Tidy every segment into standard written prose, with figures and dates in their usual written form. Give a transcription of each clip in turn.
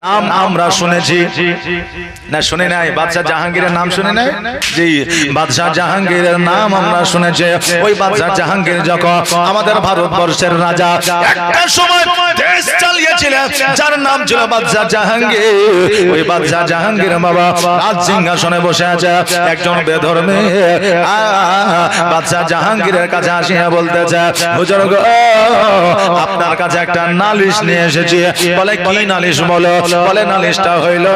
নাম আমরা শুনেছি না শুনে নাই? বাদশাহ জাহাঙ্গীরের নাম শুনে নাই? জি, বাদশাহ জাহাঙ্গীরের নাম আমরা শুনেছি। ওই বাদশাহ জাহাঙ্গীর যখন আমাদের ভারতবর্ষের রাজা, একটা সময় দেশ চালিয়েছিলেন যার নাম ছিল বাদশাহ জাহাঙ্গীর। ওই বাদশাহ জাহাঙ্গীর বাবা রাজ সিংহাসনে বসে আছে। একজন বেধর্মী বাদশাহ জাহাঙ্গীরের কাছে আসিয়া বলতেছে, হুজুর গো, আপনার কাছে একটা নালিশ নিয়ে এসেছি। বলে, কি নালিশ বলো? বলে, নালিশটা হইল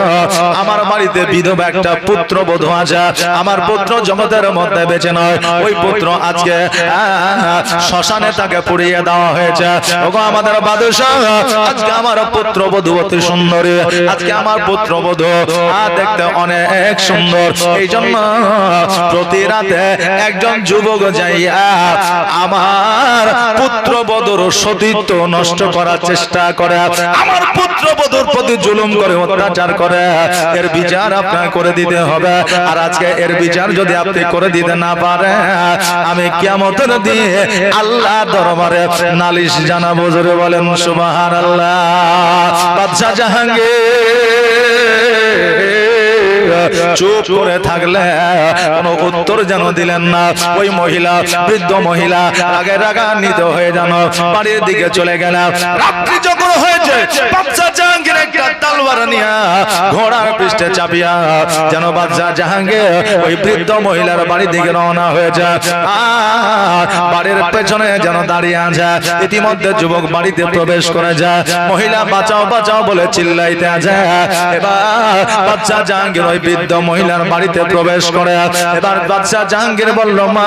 আমার বাড়িতে বিধবা একটা পুত্রবধূ আছে। আমার পুত্র জগতের মধ্যে বেঁচে নয়, ওই পুত্র আজকে শ্মশানে তাকে পুড়িয়ে দেওয়া হয়েছে। ওগো আমাদের বাদশাহ, আজকে আমার পুত্রবধূ অতি সুন্দরী, আজকে আমার পুত্রবধূ দেখতে অনেক সুন্দর। এই জন্য প্রতি রাতে একজন যুবক যাইয়া আমার পুত্রবধূর সতীত্ব নষ্ট করার চেষ্টা করে, আমার পুত্রবধূর প্রতি জুলুম করে, অত্যাচার করে। এর বিচার আপনাকে করে দিতে হবে। আর আজকে এর বিচার যদি আপনি করে দিতে না পারেন, আমি কিয়ামতের দিন আল্লাহ দরবারে নালিশ জানাবো। জোরে বলেন সুবহানাল্লাহ। বাদশাহ জাহাঙ্গীর চুপ করে থাকলে কোনো উত্তর যেন দিলেন না। ওই মহিলা, বৃদ্ধ মহিলা আগে রাগান্বিত হয়ে যেন বাড়ির দিকে চলে গেলেন। রাত্রি যখন হয়েছে, বাদশাহ জাহাঙ্গীর একটা তলোয়ার নিয়ে ঘোড়ার পৃষ্ঠে চাপিয়া যেন বাদশাহ জাহাঙ্গীর ওই বৃদ্ধ মহিলার বাড়ির দিকে রওনা হয়েছে। বাড়ির পেছনে যেন দাঁড়িয়ে আছে। ইতিমধ্যে যুবক বাড়িতে প্রবেশ করে যায়। মহিলা বাঁচাও বাঁচাও বলে চিল্লাইতে আছে। এবার বাদশাহ জাহাঙ্গীর ওই বৃদ্ধ মহিলার বাড়িতে প্রবেশ করে। এবার বাদশাহ জাহাঙ্গীর বলল, মা,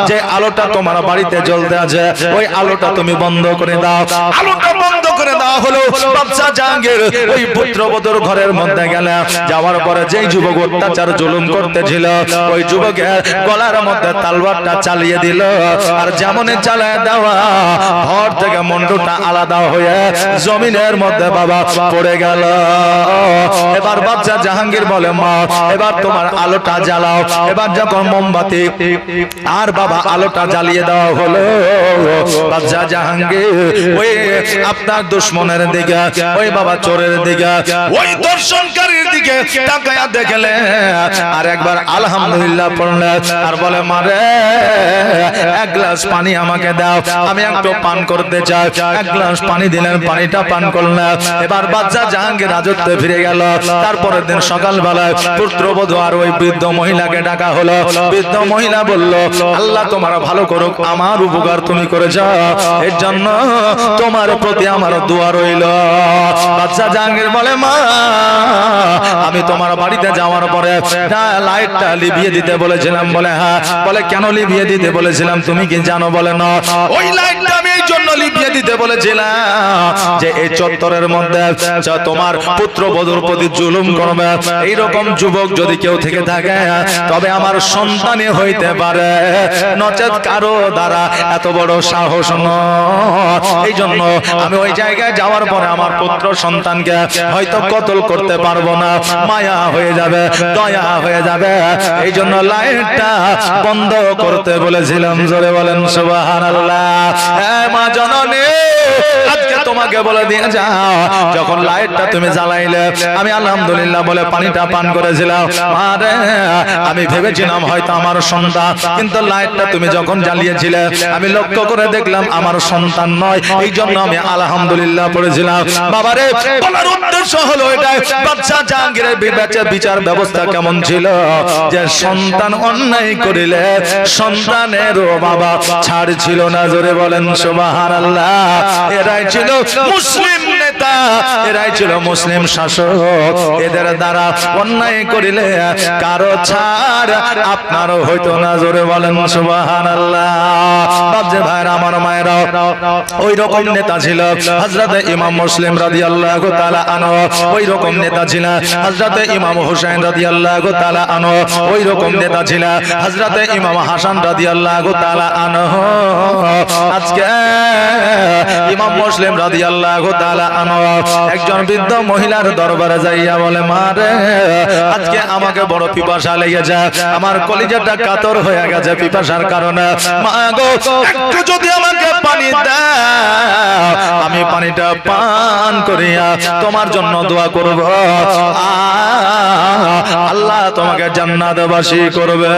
যে আলোটা তোমার বাড়িতে জ্বলতে আছে, ওই আলোটা তুমি বন্ধ করে দাও। আলোটা বন্ধ করে দেওয়া হলো। বাদশাহ জাহাঙ্গীর ওই পুত্রবধূর ঘরের মধ্যে গেলে, যাওয়ার পরে যেই যুবক অত্যাচার জুলুম করতেছিল, ওই যুবকের গলার মধ্যে তলোয়ারটা চালিয়ে দিল। আর যেমনই চালিয়ে দেওয়া, ঘর থেকে মুন্ডুটা আলাদা হয়ে জমিনের মধ্যে বাবা পড়ে গেল। এবার বাদশাহ জাহাঙ্গীর বলে, মা, এবার তোমার আলোটা জ্বালাও। এবার যখন মোমবাতি আর বাবা আলোটা জ্বালিয়ে দেওয়া হলো, বাদশাহ জাহাঙ্গীর ওই আপনার দুশমনের দিকে, ওই বাবা চোরের দিকে, ওই দর্শনকারীর দিকে তাকায়া দেখলে আর একবার আলহামদুলিল্লাহ পড়লে আর বলে, মারে, এক গ্লাস পানি আমাকে দাও, আমি একটু পান করতে চাই। এক গ্লাস পানি দিলেন, পানিটা পান করলেন। এবার বাদশাহ জাহাঙ্গীর রাজত্বে ফিরে গেল। তারপরের দিন সকালবেলায় পুত্রবধূ আর ওই বৃদ্ধ মহিলাকে ডাকা হলো। বৃদ্ধ মহিলা বলল, আল্লাহ তোমার ভালো করুক, আমার উপকার তুমি করেছ, এর জন্য তোমার প্রতি আমার দোয়া রইল। বাদশাহ জাহাঙ্গীর বলে, মা, আমি তোমার বাড়িতে যাওয়ার পরে লাইটটা লিভিয়ে দিতে বলেছিলাম। বলে, হ্যাঁ। বলে, কেন লিভিয়ে দিতে বলেছিলাম তুমি কি জানো? বলে, না। ওই লাইটটা আমি এই জন্য লিভিয়ে দিতে বলেছিলাম যে এই চত্বরের মধ্যে তোমার পুত্রবধূর প্রতি জুলুম করবে এইরকম যুবক যদি কেউ থেকে থাকে, তবে আমার সন্তানই হইতে পারে, নচেত কারো দ্বারা এত বড় সাহস নয়। এই জন্য আমি ওই জায়গায় যাওয়ার পরে আমার পুত্র সন্তানকে হয়তো কতল করতে পারবো না, মায়া হয়ে যাবে, দয়া হয়ে যাবে। এই জন্য লাইটটা বন্ধ করতে বলেছিলাম। জোরে বলেন সুবহানাল্লাহ। মা জননী, আজকে তোমাকে বলে দিয়ে যাও, যখন লাইটটা তুমি জ্বালাইলে আমি আলহামদুলিল্লাহ বলে পানিটা পান করেছিলাম। আরে আমি ভেবেছিলাম হয়তো আমার সন্তান, কিন্তু লাইটটা তুমি যখন জ্বালিয়েছিলে আমি লক্ষ্য করে দেখলাম আমার সন্তান নয়। এই জন্য আমি আলহামদুলিল্লাহ পড়েছিলাম। বাবারে, বলার উদ্দেশ্য হলো এটাই, বাদশাহ জাহাঙ্গীরের বিচার ব্যবস্থা কেমন ছিল যে সন্তান অন্যায় করিলে সন্তানেরও বাবা ছাড় ছিল না। জোরে বলেন সুবহানাল্লাহ। এরাই ছিল মুসলিম নেতা, এরাই ছিল মুসলিম শাসক। এদের দ্বারা অন্যায় করিলে কারো ছাড় আপনারও হইতো না। জোরে বলেন সুবহানাল্লাহ। বাপজি ভাইরা, আমার মায়েরা, ওই রকম নেতা ছিল হযরত ইমাম মুসলিম রাদিয়াল্লাহু তাআলা আনহু। ওই রকম নেতা ছিল হযরত ইমাম হুসাইন রাদিয়াল্লাহু তাআলা আনহু। ওই রকম নেতা ছিল হযরত ইমাম হাসান রাদিয়াল্লাহু তাআলা আনহু। আজকে ইমাম মুসলিম রাদিয়াল্লাহু তাআলা আনহু কেন? একজন বৃদ্ধ মহিলার দরবারে যাইয়া বলে, মা রে, আজকে আমাকে বড় পিপাসা লেগেছে, আমার কলিজাটা কাতর হয়ে গেছে পিপাসার কারণে। মা গো, একটু যদি আমাকে পানি দাও, আমি পানিটা পান করিয়া তোমার জন্য দোয়া করব, আল্লাহ তোমাকে জান্নাতবাসী করবে।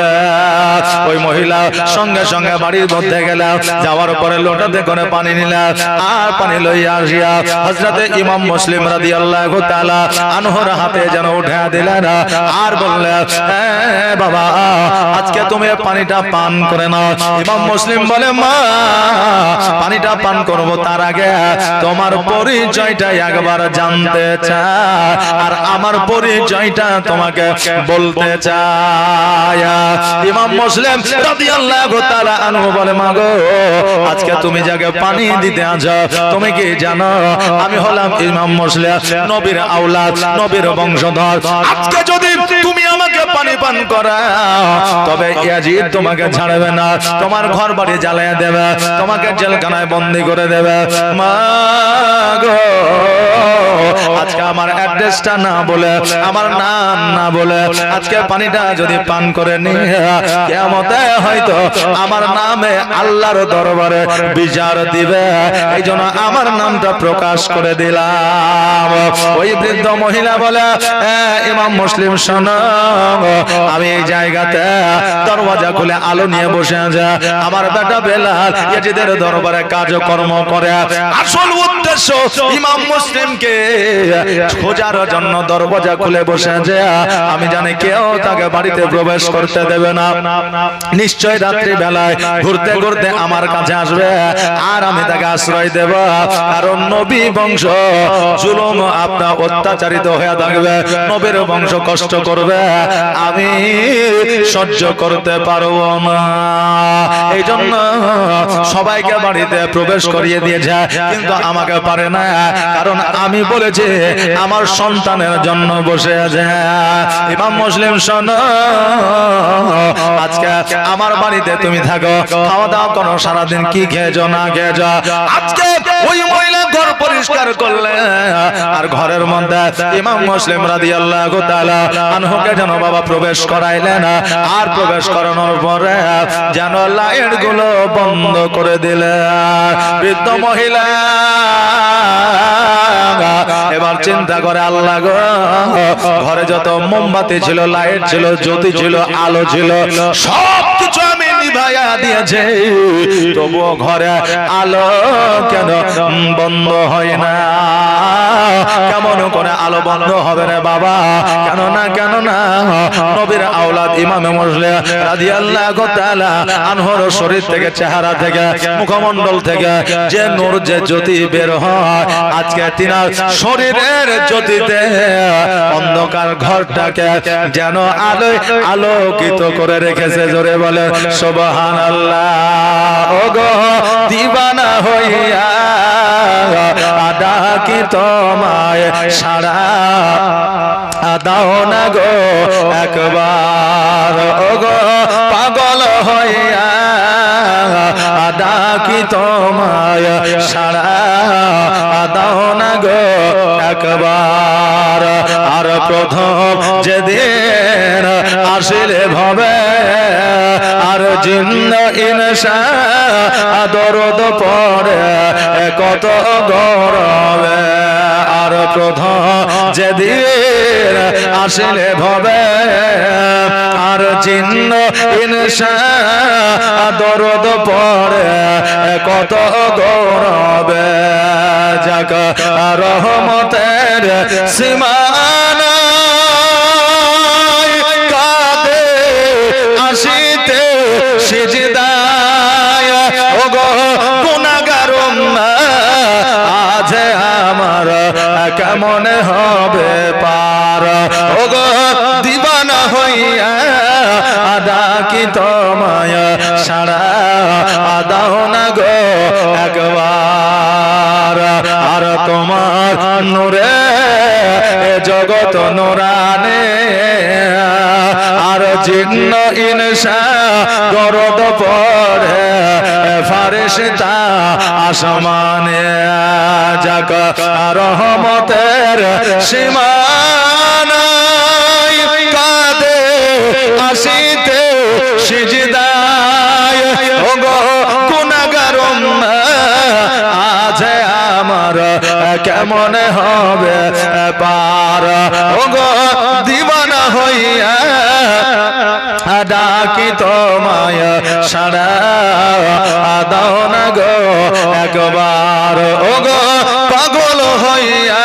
ওই মহিলা সঙ্গে সঙ্গে বাড়ির মধ্যে গেল, যাওয়ার পরে লোটাতে করে পানি নিল, আর পানি লইয়া আসিয়া হযরতে ইমাম মুসলিম রাদিয়াল্লাহু তাআলা আনহুর হাতে যেন উঠে দিলেন, আর বললেন, বাবা, আজকে তুমি পানিটা পান করে নাও। ইমাম মুসলিম বলে, মা, পানিটা পান করব তার আগে তোমার পরিচয়টা একবার জানতে চাই, আর আমার পরিচয়টা তোমাকে বলতে চাই। ইমাম মুসলিম রাদিয়াল্লাহু তাআলা আনহু বলে, মা গো, আজকে তুমি যাকে পানি দিতে আছো, তুমি কি জানো আমি হলাম ইমাম মুসলিম, নবীর আওলাদ, নবীর বংশধর। আজকে যদি তুমি আমাকে পানি পান করাও, তবে ইয়াজিদ তোমাকে ছাড়বে না, তোমার ঘর বাড়ি জ্বালিয়ে দেবে, তোমাকে জেলখানায় বন্দী করে দেবে। মা গো, আজকে আমার অ্যাড্রেসটা না বলে, আমার নাম না বলে, আজকে পানিটা যদি পান করে নি, কিয়ামতে হয়তো আমার নামে আল্লাহর দরবারে বিচার দিবে, এই জন্য আমার নামটা প্রকাশ করে দিলাম। ওই বৃদ্ধ মহিলা বলে, ইমাম মুসলিম শোনো, আমি এই জায়গাতে দরওয়াজা খুলে আলো নিয়ে বসে আছে, আমার বেটা বেলাল ইয়াজিদের দরবারে কাজকর্ম করে, আসল উদ্দেশ্য ইমাম মুসলিমকে খোঁজার জন্য দরওয়াজা খুলে বসে আছে। আমি জানি কেউ তাকে বাড়িতে প্রবেশ করতে দেবে না, নিশ্চয় রাত্রি বেলায় ঘুরতে ঘুরতে আমার কাছে আসবে, আর আমি তাকে আশ্রয় দেব, কারণ নবী বংশ জুলুম আপনার অত্যাচারিত হয়ে থাকবে, নবীর বংশ কষ্ট করবে, আমি সহ্য করতে পারবো না। এই জন্য সবাইকে বাড়িতে প্রবেশ করিয়ে দিয়েছে, কিন্তু আমাকে পারে না, কারণ আমি বলেছি আমার সন্তানের জন্য বসে আছে। ইমাম মুসলিম শোনো, আজকে আমার বাড়িতে তুমি থাকো, খাওয়া দাওয়া করো, সারাদিন কি খেয়েছো না খেয়েছো। আজকে ওই মহিলা ঘর পরিষ্কার করলে, আর ঘরের মধ্যে ইমাম মুসলিম রাদিয়াল্লাহু তাআলা আনহুকে যেন বাবা প্রবেশ করাইলেন, আর প্রবেশ করানোর পরে যেন লাইট গুলো বন্ধ করে দিলেন। বৃদ্ধ মহিলা এবার চিন্তা করে, আল্লাহ গো, ঘরে যত মোমবাতি ছিল, লাইট ছিল, জ্যোতি ছিল, আলো ছিল, সব কিছু আমি নিভাইয়া দিয়েছে, তবুও ঘরে আলো কেন বন্ধ হয় না? কেমন করে আলো বন্ধ হবে রে বাবা? কেন না নবীর আওলাদ ইমাম মুসলিম রাদিয়াল্লাহু তাআলা আনহুর শরীর থেকে, চেহারা থেকে, মুখমণ্ডল থেকে যে নূর, যে জ্যোতি বের হয়, আজকে তিনার শরীরের জ্যোতিতে অন্ধকার ঘরটাকে যেন আলোয় আলোকিত করে রেখেছে। জোরে বলে সুবহানাল্লাহ। ওগো দিবানা হইয়া ডাকি তোমায়, সারা দাও না গো একবার। ওগো পাগল হইয়া ডাকি তোমায়, সারা দাও না গো একবার। আর প্রথম যেদিন আসিলে ভবে, আর জিন্ন ইনসা দরদ পড়ে কত গরবে। আর প্রথম যেদিন আসিলে ভবে, আর জিন্ন ইনসা দরদ পড়ে কত গরবে। যাক রহমতের সীমানা কাঁদে আসিতে সিজদায়, ওগো গুনাহগার আজ আমার কেমন হবে পার। ওগো দিবানা হইয়া ডাকি তোমায়, সারা দাও না গো একবার। আর তোমার নূরে জগৎ নূরানে, আর জিন্ন ইনসা দরদ পড়ে ফারিস্তা আসমানে যাক রহমতের সীমা নাই কাঁদে আসিতে সিজদায় ওগো গুনাহগার আজ আমার কেমন হবে পার ওগো দিওয়ানা হইয়া ডাকি তোমায় সারা দাও না গো একবার ওগো পাগল হইয়া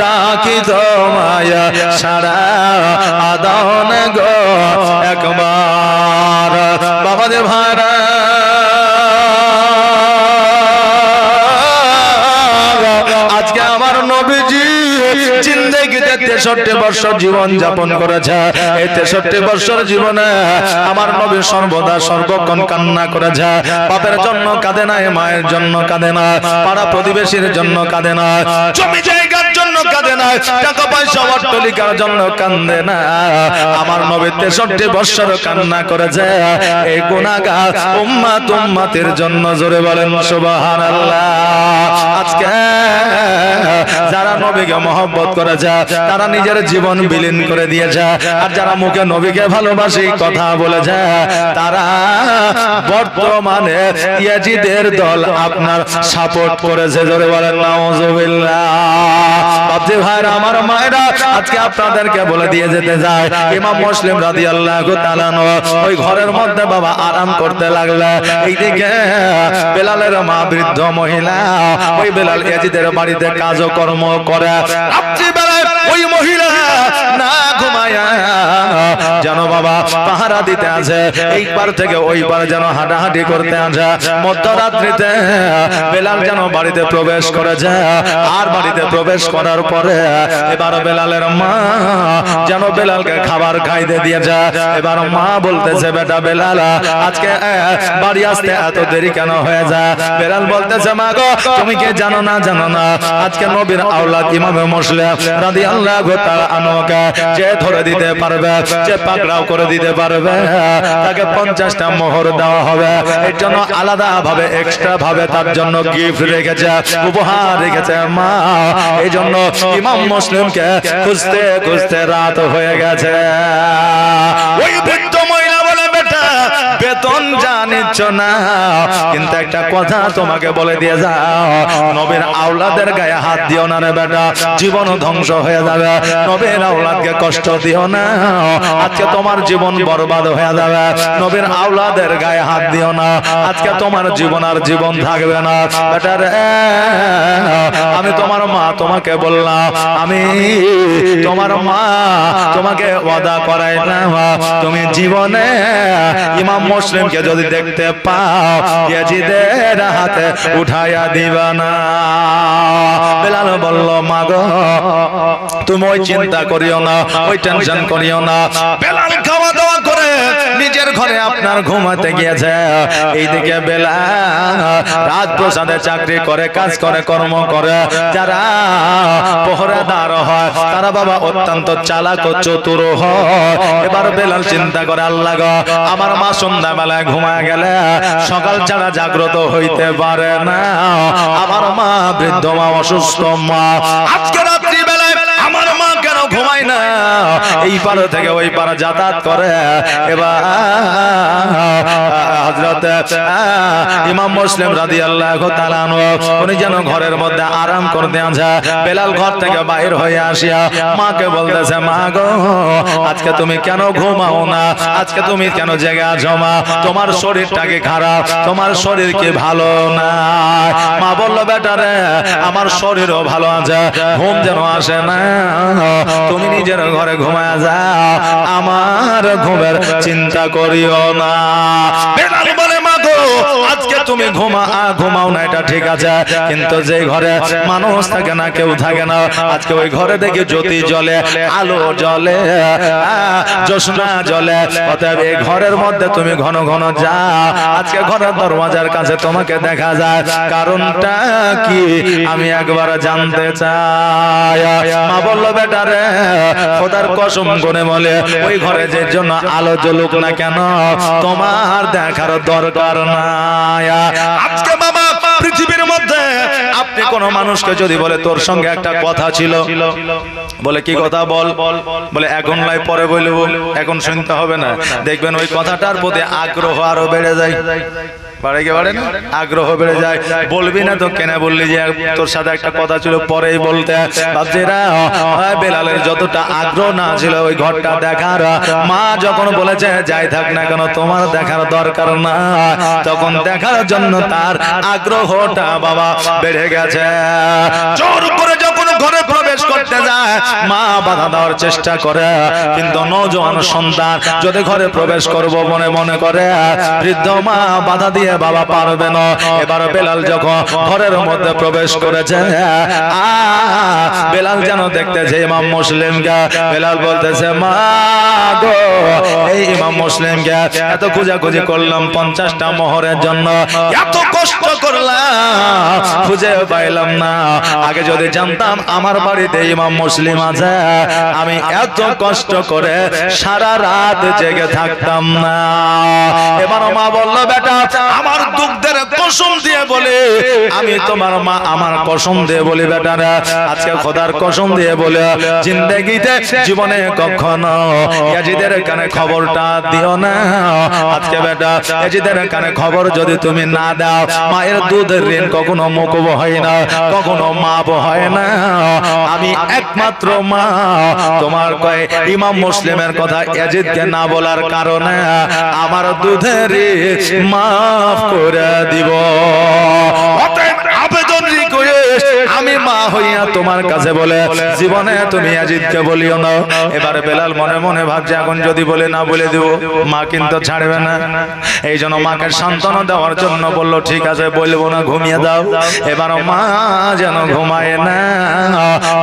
ডাকি তোমায় সারা দাও না গো একবার বাবাদের ভাড়া আজকে আমার নবীজি জিন্দেগিতে 63 বছর জীবন যাপন করেছে। এই 63 বছর জীবনে আমার নবী সর্বদা সর্বক্ষণ কান্না করেছে। বাপের জন্য কাঁদে না, মায়ের জন্য কাঁদে না, পাড়া প্রতিবেশীর জন্য কাঁদে না, জমি জায়গার জন্য কাঁদে না, টাকা পয়সা অট্টালিকার জন্য কাঁদে না। আমার নবী 63 বছর কান্না করেছে এই গুনাহগার উম্মতের জন্য। জোরে বলেন সুবহানাল্লাহ। আজকে যারা নবীকে মহব্বত করেছে তারা নিজের জীবন বিলীন করে দিয়েছে, আর যারা মুখে নবীকে ভালোবাসি কথা বলেছে তারা বর্তমানে ইয়াজিদের দল আপনার সাপোর্ট করেছে। জোরে বলেন নাউজুবিল্লাহ। বাপজি ভাইরা আমার মায়েরা আজকে আপনাদেরকে বলে দিয়ে যেতে যায়, ইমাম মুসলিম রাদিয়াল্লাহু তাআলা ওই ঘরের মধ্যে বাবা আরাম করতে লাগলে এইদিকে বেলালের মা বৃদ্ধ মহিলা, ওই বেলাল ইয়াজিদের বাড়িতে কাজকর্ম করে। রাত্রিবেলায় ওই মহিলা না ঘুমায়া যেন বাবা পাহারা দিতে আছে, এই পার থেকে ওই পার যেন হাঁটাহাঁটি করতে আছে। মধ্যরাত্রিতে বেলাল যেন বাড়িতে প্রবেশ করেছে, আর বাড়িতে প্রবেশ করার পরে এবার বেলালের মা যেন বেলালকে খাবার খাইতে দিয়েছে। এবার মা বলতেছে, বেটা বেলাল আজকে বাড়ি আসতে এত দেরি কেন হয়ে যায়? বেলাল বলতেছে, মা গো তুমি কি জানো না আজকে নবীর আওলাদ ইমাম মুসলিম রাদিয়াল্লাহু তাআলা আনহুকে যে ধরে দিতে পারবে, যে পাকড়াও করে দিতে পারবে, তাকে 50টা মোহর দেওয়া হবে। এর জন্য আলাদা ভাবে এক্সট্রা ভাবে তার জন্য গিফট রেখেছে, উপহার রেখেছে মা। এই জন্য ইমাম মুসলিমকে খুঁজতে খুঁজতে রাত হয়ে গেছে। ওই বৃদ্ধ মহিলা বলে, বেটা বেতন জানিচ্ছ না, কিন্তু একটা কথা তোমাকে বলে দিয়ে যাও, নবীর আওলাদের গায়ে হাত দিও না রে বেটা, জীবন ধ্বংস হয়ে যাবে। নবীর আওলাদকে কষ্ট দিও না, আজকে তোমার জীবন বরবাদ হয়ে যাবে। নবীর আওলাদের গায়ে হাত দিও না, আজকে তোমার জীবন আর জীবন থাকবে না। বেটা রে, আমি তোমার মা তোমাকে বললাম, আমি তোমার মা তোমাকে ওয়াদা করাইলাম, তুমি জীবনে ইমাম মুসলিমকে যদি দেখতে পাও ইয়াজিদের হাতে উঠাইয়া দিবা না। বেলাল বলল, মা গো তুমি ওই চিন্তা করিও না, ওই টেনশন করিও না। বেলাল খাওয়া দাওয়া করে নিজের ঘরে আপনার ঘুমাতে গিয়েছে। এইদিকে বেলাল রাজপ্রাসাদে চাকরি করে, কাজ করে, কর্ম করে। যারা পহরাদার হয় তারা বাবা অত্যন্ত চালাক ও চতুর হয়। এবার বেলাল চিন্তা করে, আল্লাহ গো আমার মা সন্ধ্যাবেলায় ঘুমায় গেলে সকাল ছাড়া জাগ্রত হইতে পারে না, আমার মা বৃদ্ধ মা, অসুস্থ মা, আজকে রাত্রি বেলায় আমার মা কেন ঘুমায় না? এই পার থেকে ওই পার যাতায়াত করে। এবার হযরত ইমাম মুসলিম রাদিয়াল্লাহু তাআলা উনি যেন ঘরের মধ্যে আরাম করতে আছে। বেলাল ঘর থেকে বাইর হয়ে আসিয়া মাকে বলতেছে, মা গো আজকে তুমি কেন ঘুমাও না? আজকে তুমি কেন জেগে আছো মা? তোমার শরীরটা কি খারাপ? তোমার শরীর কি ভালো না? মা বলল, বেটা রে আমার শরীরও ভালো আছে, ঘুম যেন আসে না। তুমি নিজের ঘরে ঘুমায় যাও, আমার ঘুমের চিন্তা করিও না। বেলাল বলে, মা গো আজকে তুমি ঘুমাও না, এটা ঠিক আছে, কিন্তু যে ঘরে মানুষ থাকে না, কেউ থাকে না, আজকে ওই ঘরে দেখি জ্যোতি জ্বলে, আলো জ্বলে, জ্যোৎস্না জ্বলে। অতএব এই ঘরের মধ্যে তুমি ঘন ঘন যা। আজকে ঘরের দরওয়াজার কাছে তোমাকে দেখা যায়, কারণটা কি আমি একবার জানতে চাই। মা বলল, বেটা রে, খোদার কসম করে বলে, ওই ঘরে যে জন্য আলো জ্বলুক না কেন, তোমার দেখার দরকার নাই। আজকে বাবা পৃথিবীর মধ্যে আপনি কোন মানুষকে যদি বলে তোর সঙ্গে একটা কথা ছিল, বলে কি কথা বল, বলে এখন লাই পরে বলবো, এখন শুনতে হবে না, দেখবেন ওই কথাটার প্রতি আগ্রহ আরো বেড়ে যায়। বাড়ে না, আগ্রহ বেড়ে যায়। বলবি না তো কেন বললি যে তোর সাথে একটা কথা ছিল, পরেই বলতে। বাচ্চারা, বেলালের যতটা আগ্রহ না ছিল ওই ঘরটা দেখার, মা যখন বলেছে যাই থাক না কেন তোমার দেখার দরকার না, তখন দেখার জন্য তার আগ্রহটা বাবা বেড়ে গেছে। জোর করে যখন ঘরে প্রবেশ করতে যায়, মা বাধা দেওয়ার চেষ্টা করে, কিন্তু নওজোয়ান সন্তান যদি ঘরে প্রবেশ করবো মনে মনে করে, বৃদ্ধ মা বাধা দিয়ে বাবা পারবে না। এবার বেলাল যখন ঘরের মধ্যে প্রবেশ করেছে, বেলাল যেন দেখতেছে ইমাম মুসলিমকে। বেলাল বলতেছে, মা গো, এই ইমাম মুসলিমকে এত খোঁজাখুঁজি করলাম 50টা মোহরের জন্য, এত কষ্ট করলাম, খুঁজে পাইলাম না। আগে যদি জানতাম আমার বাড়িতে ইমাম মুসলিম আছে, আমি এত কষ্ট করে সারা রাত জেগে থাকতাম না। এবার মা বলল, বেটা আমার দুগ্ধের কসম দিয়ে বলে, আমি তোমার মা, আমার কসম দিয়ে বলি বেটারা, আজকে খোদার কসম দিয়ে বলে, জিন্দেগিতে জীবনে কখনো ইয়াজিদের কানে খবরটা দিও না। আজকে বেটা ইয়াজিদের কানে খবর যদি তুমি না দাও, মায়ের দুধের ঋণ কখনো মুকুব হয় না, কখনো মাপ হয় না। আমি একমাত্র মা, তোমার কয় ইমাম মুসলিমের কথা ইয়াজিদকে না বলার কারণে আমার দুধের ঋণ মাফ করে দিব। অতএব আবেদন রিকোয়েস্ট, আমি মা হইয়া তোমার কাছে বলে জীবনে তুমি ইয়াজিদকে বলিও না। এবারে বেলাল মনে মনে ভাবছে, এখন যদি বলে না বলে দিব, মা কিন্তু ছাড়বে না। এই জন্য মাকে সান্ত্বনা দেওয়ার জন্য বললো, ঠিক আছে বলবো না, ঘুমিয়ে দাও। এবার মা যেন ঘুমায় না।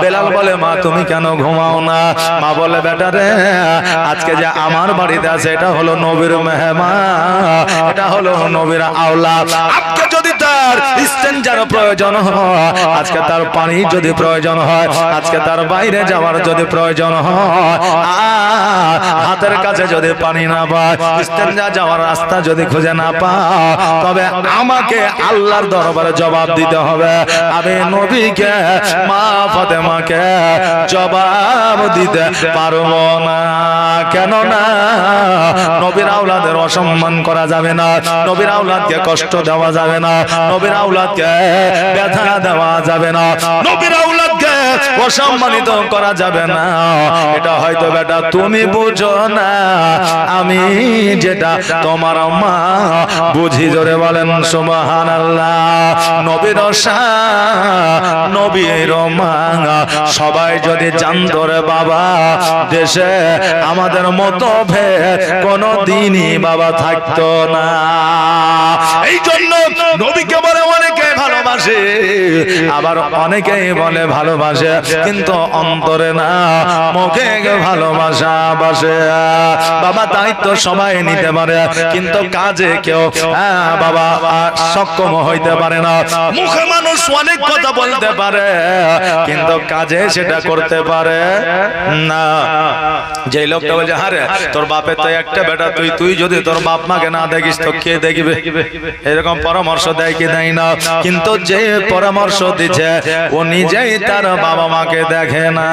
বেলাল বলে, মা তুমি কেন ঘুমাও না? মা বলে, বেটা রে, আজকে যে আমার বাড়িতে আছে এটা হলো নবীর মেহমান, এটা হলো নবীর আওলাদ। আজকে যদি তার ইস্তেঞ্জার প্রয়োজন হয়, আজকে তার পানি যদি প্রয়োজন হয়, আজকে তার বাইরে যাওয়ার যদি প্রয়োজন হয়, হাতের কাছে যদি পানি না পায়, ইস্তেঞ্জা যাওয়ার রাস্তা যদি খুঁজে না পায়, তবে আমাকে আল্লাহর দরবারে জবাব দিতে হবে। আমি নবীকে, মা ফাতেমাকে জবাব দিতে পারবো না। কেন না? নবীর আওলাদের অসম্মান করা যাবে না, নবীর আওলাদকে কষ্ট দেওয়া যাবে না, নবীর আওলাদকে ব্যথা দেওয়া যাবে না, নবীর আওলাদকে অসম্মানিত করা যাবে না। এটা হয়তো বেটা তুমি বুঝো না, আমি যেটা তোমার মা বুঝি। জোরে বলেন সুবহানাল্লাহ। নবীর শান, নবীর মা সবাই যদি জানতো রে বাবা, দেশে আমাদের মতো ভেদ কোনো দিনই বাবা থাকতো না। এই জন্য নবীকে বলে অনেকে ভালোবাসে, আবার অনেকেই বলে ভালোবাসে, কিন্তু অন্তরে না, মুখে ভালোবাসা বাসে। বাবা দায়িত্ব সবাই নিতে পারে, কিন্তু কাজে কেউ বাবা সক্ষম হইতে পারে না। মুখে মানুষ অনেক কথা বলতে পারে, কিন্তু কাজে সেটা করতে পারে না। যে লোকটা বলছে, হারে তোর বাপের তো একটা বেটা, তুই যদি তোর বাপ মাকে না দেখিস তো কে দেখবে, এরকম পরামর্শ দেয় কি দেয় না। কিন্তু যে পরামর্শ দিচ্ছে ও নিজেই তার বাবা মাকে দেখে না।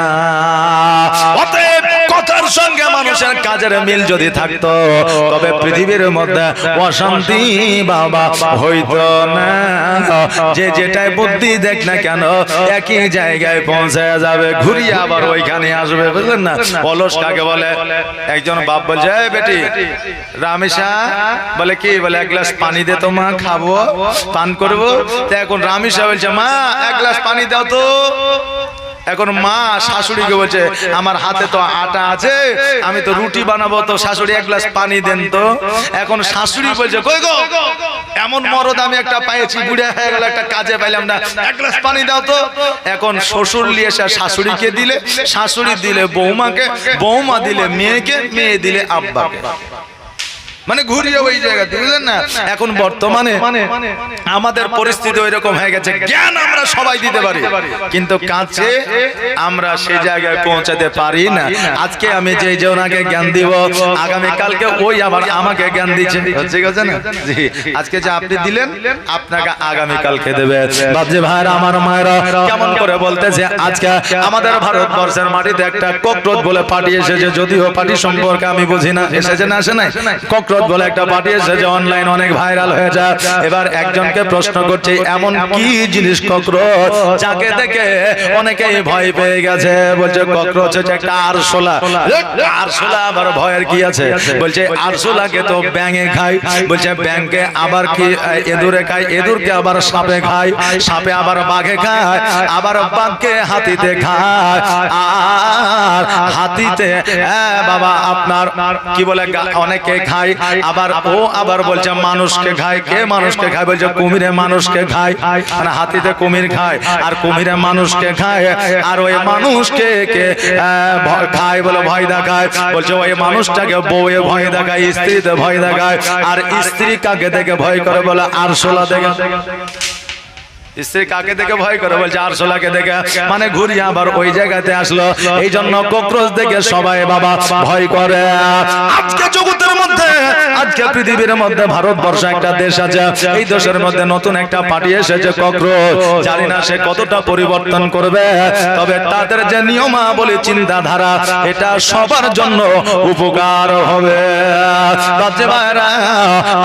অতএব কথার সঙ্গে মানুষের কাজের মিল যদি থাকতো, তবে পৃথিবীর মধ্যে অশান্তি বাবা হইতো না। যে যেটাই বুদ্ধি দেখ না কেন একই জায়গায় পৌঁছে যাবে, ঘুরিয়ে আবার ওইখানে আসবে, বুঝলেন না? অলস কাকে বলে? একজন বাপ বলছে, এই বেটি রামেশা, বলে কি, বলে এক গ্লাস পানি দে তো মা, খাবো, পান করবো। এখন রামেশা বলছে, মা এক গ্লাস পানি দাও তো। এখন মা শাশুড়িকে বলছে আমার হাতে তো আটা আছে, আমি তো রুটি বানাবো, তো শাশুড়ি এক গ্লাস পানি দেন তো। এখন শাশুড়ি বলছে কই গো, এমন মরদ আমি একটা পাইছি, বুড়া হয়ে গেল, একটা কাজে পাইলাম না, এক গ্লাস পানি দাও তো। এখন শ্বশুর নিয়ে এসে শাশুড়িকে দিলে, শাশুড়ি দিলে বৌমাকে, বৌমা দিলে মেয়েকে, মেয়ে দিলে আব্বাকে, মানে ঘুরিয়ে ওই জায়গাতে, বুঝলেন না। এখন বর্তমানে আমাদের পরিস্থিতি ওই রকম হয়ে গেছে, জ্ঞান আমরা সবাই দিতে পারি কিন্তু কাছে আমরা সেই জায়গায় পৌঁছাতে পারি না। আজকে আমি যে জনাকে জ্ঞান দিব, আগামী কালকে ওই আবার আমাকে জ্ঞান দিচ্ছে, ঠিক আছে না জি। আজকে যে আপনি দিলেন, আপনাকে আগামী কালকে দেবে। বাপজি ভাইরা, আমার মায়েরা, কেমন করে বলতেছে আজকে আমাদের ভারতবর্ষের মাটিতে একটা ককরোচ বলে পার্টি এসেছে, যদিও পার্টি সম্পর্কে আমি বুঝি না, এসেছে না আসে নাই, ককরোচ বলে একটা পার্টি এসেছে, অনলাইন অনেক ভাইরাল হয়ে যায়। এবার একজনকে প্রশ্ন করছে এমন কি জিনিস ককরোচ যাকে দেখে অনেকেই ভয় পেয়ে গেছে। বলছে ককরোচ হচ্ছে একটা আরশোলা। আরশোলা আবার ভয়ের কি আছে? বলছে আরশোলাকে তো ব্যাঙে খায়, বলছে ব্যাঙকে আবার কি এদুরে খায়, এদুরকে আবার সাপে খায়, সাপে আবার বাঘে খায়, আবার বাঘকে হাতিতে খায়, আর হাতিতে বাবা আপনার কি বলে অনেকে খায়, আবার ও আবার বলছে মানুষকে খায়। কে মানুষকে খায়? বলছে কুমিরে মানুষকে খায়, মানে হাতিতে কুমির খায় আর কুমিরে মানুষকে খায়, আর ওই মানুষকে কে খায় বলে ভয় দেখায়। বলছে ওই মানুষটাকে বউয়ে ভয় দেখায়, স্ত্রীতে ভয় দেখায়, আর স্ত্রী কাকে দেখে ভয় করে বলে আরশোলা দেখে। স্ত্রী কাকে দেখে ভয় করে? বলছে আরশোলাকে দেখে, মানে ঘুরিয়ে আবার ওই জায়গাতে আসলো। এই জন্য ককরোচ দেখে সবাই বাবা ভয় করে। আজকে জগতের মধ্যে, আজকে পৃথিবীর মধ্যে ভারতবর্ষ একটা দেশ আছে, এই দেশের মধ্যে নতুন একটা পার্টি এসেছে ককরোচ। জানি না সে কতটা পরিবর্তন করবে, তবে তাদের যে নিয়মাবলী চিন্তাধারা, এটা সবার জন্য উপকার হবে।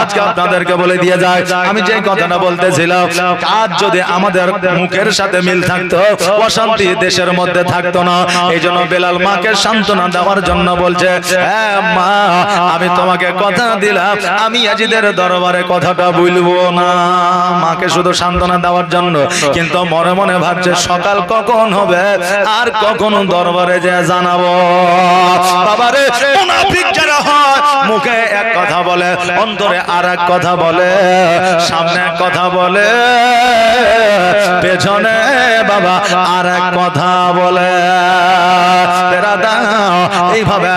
আজকে আপনাদেরকে বলে দিয়ে যায়, আমি যে কথাটা বলতেছিলাম, কাজ যদি আমাদের মুখের সাথে মিল থাকতো, অশান্তি দেশের মধ্যে থাকতো না। এই জন্য বেলাল মাকে সান্ত্বনা দেওয়ার জন্য বলছে, হ্যাঁ মা, আমি তোমাকে কথা দিলাম, আমি ইয়াজিদের দরবারে কথাটা বলবো না। মাকে শুধু সান্ত্বনা দেওয়ার জন্য, কিন্তু মনে মনে ভাবছে সকাল কখন হবে আর কখন দরবারে যে জানাবো। বাবারে, মুনাফিক যারা হয়, মুখে এক কথা বলে, অন্তরে আর এক কথা বলে, সামনে এক কথা বলে, পেছনে বাবা আর এক কথা বলে। এইভাবে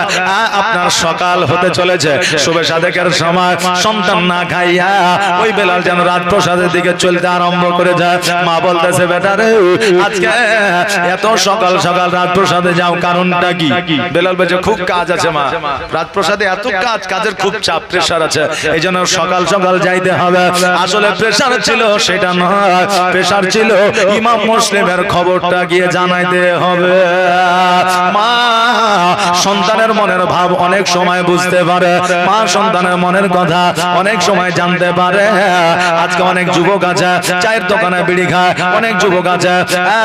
আপনার সকাল হতে চলেছে, শুভে সাদেকের সময় সন্তান না খাইয়া ওই বেলাল যেন রাজপ্রসাদের দিকে চলতে আরম্ভ করে যায়। মা বলতেছে বেটা রে, আজকে এত সকাল সকাল রাজপ্রসাদে যাও, কারণটা কি? বেলাল বলছে খুব কাজ আছে মা, রাজপ্রসাদে এত কাজ, কাজের খুব চাপ, প্রেসার আছে, এই জন্য সকাল সকাল যাইতে হবে। আসলে প্রেসার ছিল সেটা নয়, প্রেসার ছিল ইমাম মুসলিমের খবরটা গিয়ে জানাইতে হবে। মা সন্তানের মনের ভাব অনেক সময় বুঝতে পারে, মা সন্তানের মনের কথা অনেক সময় জানতে পারে। আজকে অনেক যুবক আছে চায়ের দোকানে বিড়ি খায়, অনেক যুবক আছে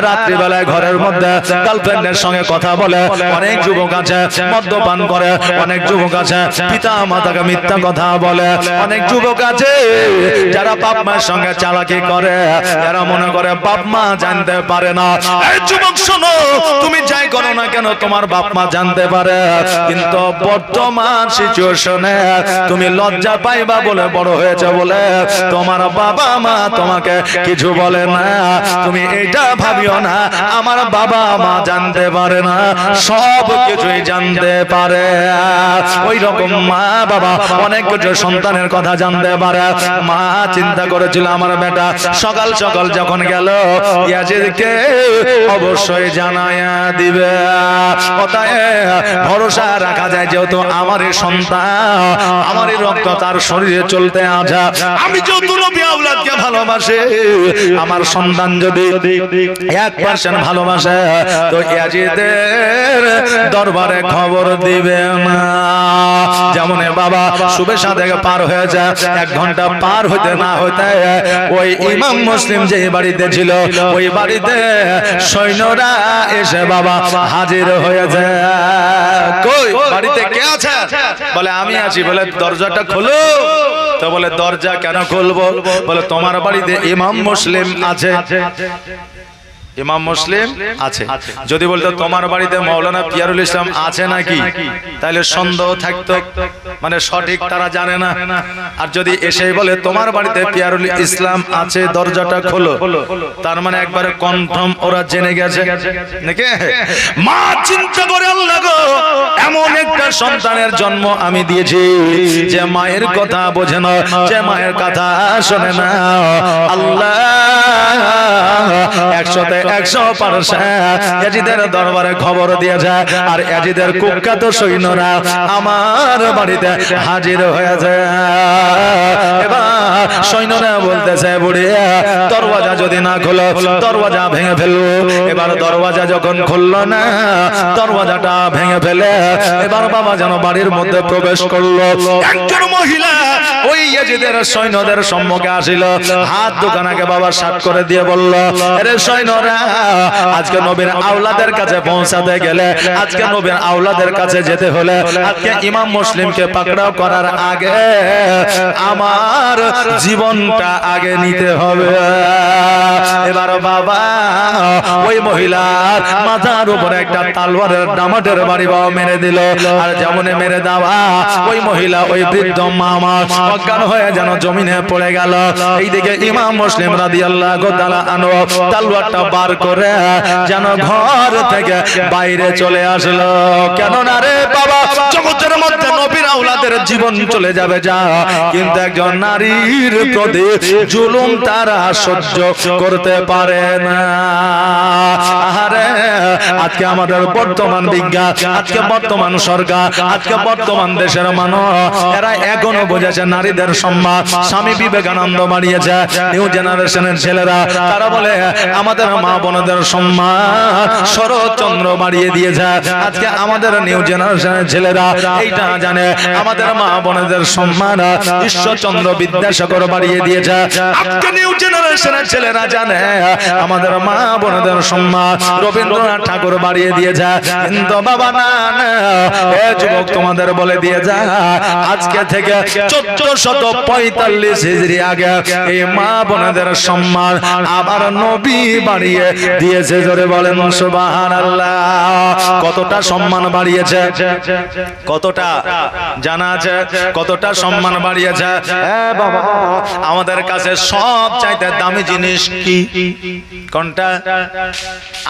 রাত্রিবেলায় ঘরের মধ্যে গার্লফ্রেন্ডের সঙ্গে কথা বলে, অনেক যুবক আছে মদ্যপান করে, অনেক যুবক আছে পিতা মাতাকে মিথ্যা কথা বলে, অনেক যুবক আছে যারা বাপ মায়ের সঙ্গে চালাকি করে, যারা মনে করে বাপ মা জানতে পারে না। এই যুবক শোনো, তুমি যাই করো না কেন তোমার বাপ মা জানতে পারে, কিন্তু বর্তমান সিচুয়েশনে তুমি লজ্জা পাইবা বলে, বড় হয়েছে বলে তোমার বাবা মা তোমাকে কিছু বলে না। তুমি এটা ভাবিও না আমার বাবা মা জানতে পারে না, সব কিছুই জানতে পারে। ওই রকম মা বাবা অনেক কিছু সন্তানের কথা জানতে পারে। মা চিন্তা করেছিল আমার বেটা সকাল সকাল যখন গেল ইয়াজিদকে অবশ্যই জানায়া দিবে। ভরসা রাখা যায়, যেহেতু আমারই সন্তান, আমারই রক্ত তার শরীরে চলতে আছে, আমি যেহেতু নবী আওলাদকে ভালোবাসে, আমার সন্তান যদি 1% ভালোবাসে তো ইয়াজিদের দরবারে খবর দিবে না। যেমন বাবা শুভে সাদেক পার হয়ে যায়, 1 ঘন্টা পার হইতে না হইতে ওই ইমাম মুসলিম যে বাড়িতে ছিল, ওই বাড়িতে সৈন্যরা এসে বাবা হাজির হয়েছে। কই বাড়িতে কে আছে? বলে আমি আছি। বলে দরজাটা খোলো। তো বলে দরজা কেন খুলবো? বলে তোমার বাড়িতে ইমাম মুসলিম আছে। ইমাম মুসলিম আছে। যদি বলতো তোমার বাড়িতে মাওলানা পিয়ারুল ইসলাম আছে নাকি, তাহলে সন্দেহ থাকতো, মানে সঠিক তারা জানে না। আর যদি এসেই বলে তোমার বাড়িতে পিয়ারুল ইসলাম আছে, দরজাটা খোলো, তার মানে একবারে কনফার্ম ওরা জেনে গেছে নাকি। মা চিন্তা করে, আল্লাহ গো, এমন একটা সন্তানের জন্ম আমি দিয়েছি যে মায়ের কথা বোঝে না, যে মায়ের কথা শোনে না। আল্লাহ 100% ইয়াজিদের দরবারে খবর দিয়ে যায়, আর ইয়াজিদের কুখ্যাত সৈন্যরা আমার বাড়িতে হাজির হয়েছে। এবার সৈন্যরা বলতেছে, বুড়ি দরওয়াজা যদি না খোলো দরওয়াজা ভেঙে ফেলবো। এবার দরওয়াজা যখন খুললো না, দরওয়াজাটা ভেঙে ফেলে এবার বাবা যেন বাড়ির মধ্যে প্রবেশ করলো। একজন মহিলা ওই ইয়াজিদের সৈন্যদের সম্মুখে আসিল, হাত দোকানাকে বাবা সাত করে দিয়ে বলল, আরে সৈন্যরা, আজকে নবীর আওলাদের কাছে পৌঁছাতে গেলে, আজকে নবীর আওলাদের কাছে যেতে হলে, আজকে ইমাম মুসলিমকে পাকড়াও করার আগে আমার জীবনটা আগে নিতে হবে। এবার বাবা ওই মহিলার মাথার উপরে একটা তালওয়ারের দামাটের বাড়ি বাবা মেরে দিল। আর যেমন মেরে দেওয়া, ওই মহিলা ওই বৃদ্ধ মামা অজ্ঞান হয়ে যেন জমিনে পড়ে গেল। এইদিকে ইমাম মুসলিম রাদিয়াল্লাহু তাআলা আনহু তালওয়ারটা বার করে যেন ঘর থেকে বাইরে চলে আসলো। কেন না রে বাবা, জগতের মধ্যে নবীর আওলাদের জীবন চলে যাবে যা, কিন্তু একজন নারীর প্রতি জুলুম তারা সহ্য করতে পারে না। আরে আজকে আমাদের বর্তমান বিজ্ঞান, আজকে বর্তমান সরকার, আজকে বর্তমান দেশের মানুষ, এরা এখনো বোঝাচ্ছে নারীদের সম্মান। স্বামী বিবেকানন্দ বাড়িয়েছে, নিউ জেনারেশনের ছেলেরা তারা বলে আমাদের মা বোনদের সম্মান শরৎচন্দ্র বাড়িয়ে দিয়েছে। আজকে আমাদের নিউ জেনারেশনের ছেলেরা এইটা জানে, আমাদের মা বোনদের সম্মান ঈশ্বরচন্দ্র বিদ্যাসাগর বাড়িয়ে দিয়েছে। আজকে নিউ জেনারেশনের ছেলেরা জানে আমাদের মা বোনদের সম্মান রবীন্দ্রনাথ ঠাকুর বাড়িয়ে দিয়েছে। কিন্তু বাবা না, এ যুবক তোমাদের বলে দিয়ে যা, আজকে থেকে 1445 হিজরি আগে এই মা বোনদের সম্মান আবার নবী বাড়িয়ে দিয়েছে। জোরে বলেন সুবহানাল্লাহ। কতটা সম্মান বাড়িয়েছে, কতটা জানা আছে, কতটা সম্মান বাড়িয়েছে। বাবা আমাদের কাছে সব চাইতে দামি জিনিস কি, কোনটা?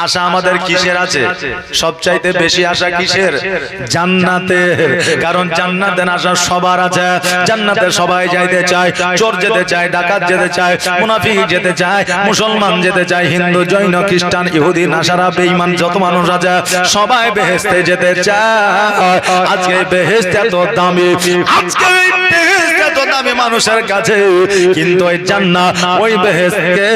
আশা আমাদের কিসের আছে? সব চাইতে বেশি আশা কিসের? জান্নাতের। কারণ জান্নাতের আশা সবার আছে। জান্নাতে সবাই যাইতে চায়, চোর যেতে চায়, ডাকাত যেতে চায়, মুনাফিক যেতে চায়, মুসলমান যেতে চায়, হিন্দু জৈন খ্রিস্টান ইহুদি নাসারা বেঈমান যত মানুষ আছে সবাই বেহেশতে যেতে চায়। আজকে বেহেশত এত দামি, আজকে বেহেশত এত দামি মানুষের কাছে, কিন্তু ওই জান্নাত ওই বেহেশতকে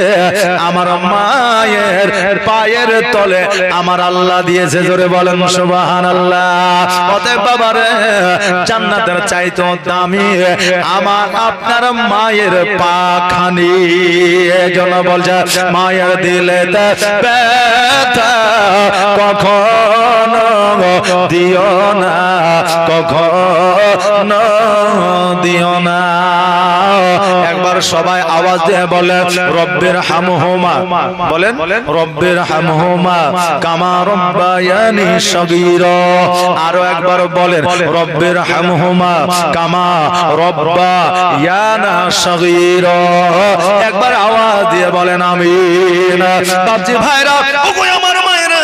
আমার মায়ের পায়ের তলে আমার আল্লাহ দিয়েছে। জোরে বলেন সুবহানাল্লাহ। অতএব বাবারে, জান্নাতের চাইতে দামি আমার আপনার মায়ের পাখানি। এজন্য বলছে মায়ের দিলে ব্যথা কখনো দিও না, কখনো দিও না। একবার সবাই আওয়াজ দিয়ে বলেন রব্বির হামহুমা, বলেন রব্বির হামহুমা কামা রব্বায়ানি সগীরা। আরো একবার বলেন রব্বির হামহুমা কামা রব্বায়ানা সগীরা। একবার আওয়াজ দিয়ে বলেন আমিন। বাপজি ভাইরা, ওগো আমার মায়েরা,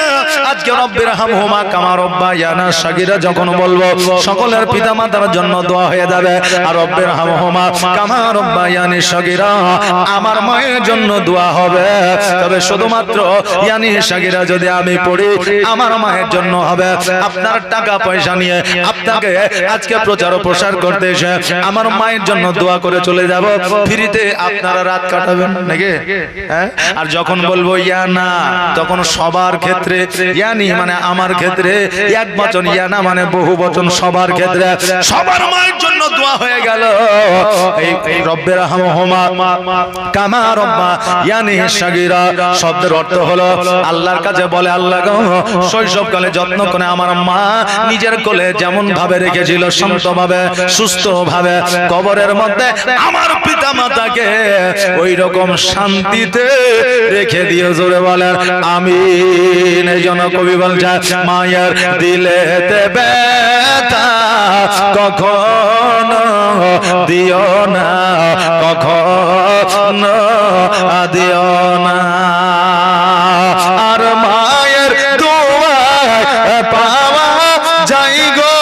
আজকে রব্বির হামহুমা কামা রব্বায়ানা সগীরা যখন বলবো, সকলের পিতামাতার জন্য দোয়া হয়ে যাবে। আর রব্বির হামহুমা কামা রব্বায়ানি সগীরা আমার মায়ের জন্য দোয়া হবে। তবে শুধুমাত্র ইয়ানি সগীরা যদি আমি পড়ি, আমার মায়ের জন্য হবে। আপনার টাকা পয়সা নিয়ে আপনাকে আজকে প্রচার ও প্রসার করতে এসে আমার মায়ের জন্য দোয়া করে চলে যাব, ফ্রিতে আপনারা রাত কাটাবেন নাকি? আর যখন বলবো ইয়া না, তখন সবার ক্ষেত্রে ইয়ানি মানে আমার ক্ষেত্রে এক বচন, ইয়া না মানে বহু বচন, সবার ক্ষেত্রে সবার মায়ের জন্য দোয়া হয়ে গেল। এই রব্বের রহমহুমা কামা রব্বা ইয়ানি সাগীরা শব্দের অর্থ হলো আল্লাহর কাছে বলে, আল্লাহ গো শৈশবকালে যত্ন করে আমার মা নিজের কোলে যেমন ভাবে রেখেছিল, শান্তভাবে সুস্থভাবে, কবরের মধ্যে আমার পিতা মাতাকে ওই রকম শান্তিতে রেখে দিয়ে জোরে বলেন আমিন। এই জন্য কবি বলছে মায়ের দিলেতে ব্যথা কখনো দিও না, কখনো দিও না। আর মায়ের দোয়া পাওয়া যাই গো,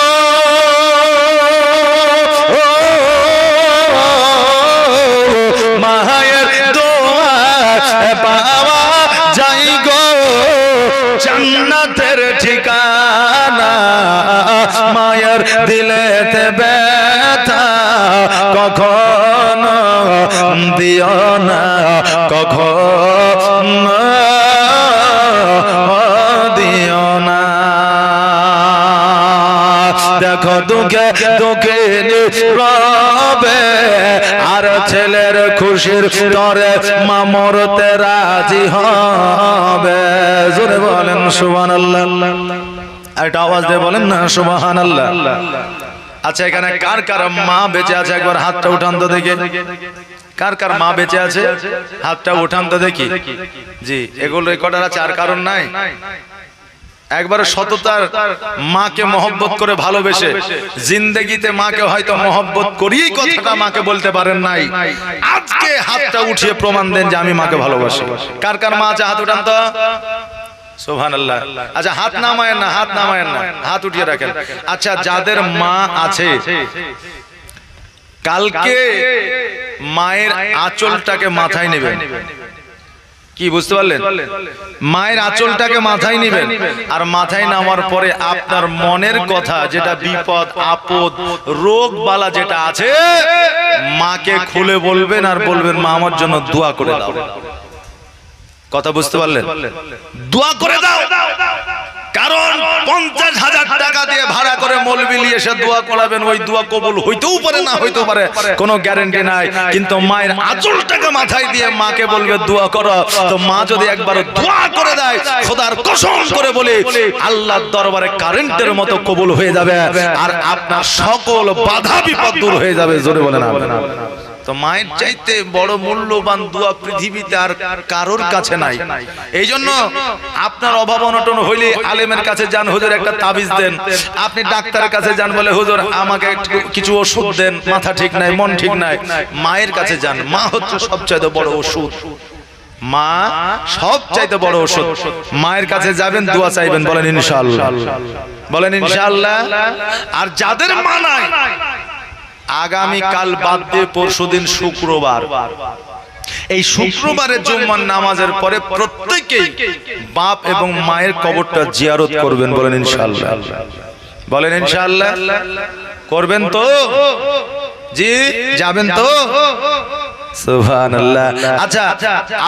মায়ের দোয়া পাওয়া যাই গো, জান্নাতের ঠিকানা। মায়ের দিলেতে ব্যথা কখনো দিও না, কখনো দিও না। দেখো দুঃখে দুঃখে রবে, আর ছেলের খুশির তরে মা মরতে রাজি হবে। জোরে বলেন সুবহানাল্লাহ। একটা আওয়াজ দিয়ে বলেন না সুবহানাল্লাহ। আচ্ছা, এখানে কার কার মা বেঁচে আছে একবার হাতটা উঠান তো দেখি। কার কার মা বেঁচে আছে হাতটা উঠান তো দেখি। জি, এগুলো রেকর্ডার আছে, আর কারণ নাই। একবারে সততার মাকে মহব্বত করে ভালোবেসে জিন্দেগিতে মাকে হয়তো মহব্বত করিই কথাটা মাকে বলতে পারেন নাই, আজকে হাতটা উঠিয়ে প্রমাণ দেন যে আমি মাকে ভালোবাসি। কার কার মা আছে হাত উঠান তো। সুবহানাল্লাহ। আচ্ছা, হাত নামায়েন না, হাত নামায়েন না, হাত উঠিয়ে রাখেন। আচ্ছা, যাদের মা আছে কালকে মায়ের আঁচলটাকে মাথায় নেবেন। কি বুঝতে পারলেন? মায়ের আঁচলটাকে মাথায় নেবেন, আর মাথায় নামার পরে আপনার মনের কথা, যেটা বিপদ আপদ রোগ বালা যেটা আছে, মাকে খুলে বলবেন আর বলবেন মা আমার জন্য দোয়া করে দাও। কথা বুঝতে পারলেন? দোয়া করে দাও। কারণ 50,000 টাকা দিয়ে ভাড়া করে মৌলবি নিয়ে এসে দোয়া করাবেন, ওই দোয়া কবুল হইতেও পারে না হইতেও পারে, কোনো গ্যারান্টি নাই। কিন্তু মায়ের আঁচলটাকে মাথায় দিয়ে মাকে বলবে দোয়া করো, তো মা যদি একবার দোয়া করে দেয়, খোদার কসম করে বলে আল্লাহর দরবারে কারেন্টের মতো কবুল হয়ে যাবে, আর আপনার সকল বাধা বিপদ দূর হয়ে যাবে। জোরে বলেন আমিন। তো মায়ের চাইতে বড় মূল্যবান দোয়া পৃথিবীতে আর কারোর কাছে নাই। এই জন্য আপনার অভাব অনটন হইলে আলেমের কাছে যান, হুজুর একটা তাবিজ দেন। আপনি ডাক্তারের কাছে যান, বলে হুজুর আমাকে কিছু ওষুধ দেন, মাথা ঠিক নাই, মন ঠিক নাই। মায়ের কাছে যান, মা হচ্ছে সবচাইতে বড় ওষুধ। মা সবচাইতে বড় ওষুধ। মায়ের কাছে যাবেন, দোয়া চাইবেন, বলেন ইনশাআল্লাহ, বলেন ইনশাআল্লাহ। আর যাদের মা নাই, আগামী কাল বাদ দিয়ে পরশুদিন শুক্রবার, এই শুক্রবারের জুম্মার নামাজের পরে প্রত্যেকেই বাপ এবং মায়ের কবরটা জিয়ারত করবেন, বলেন ইনশাআল্লাহ, বলেন ইনশাআল্লাহ। করবেন তো? জি, যাবেন তো? সুবহানাল্লাহ। আচ্ছা,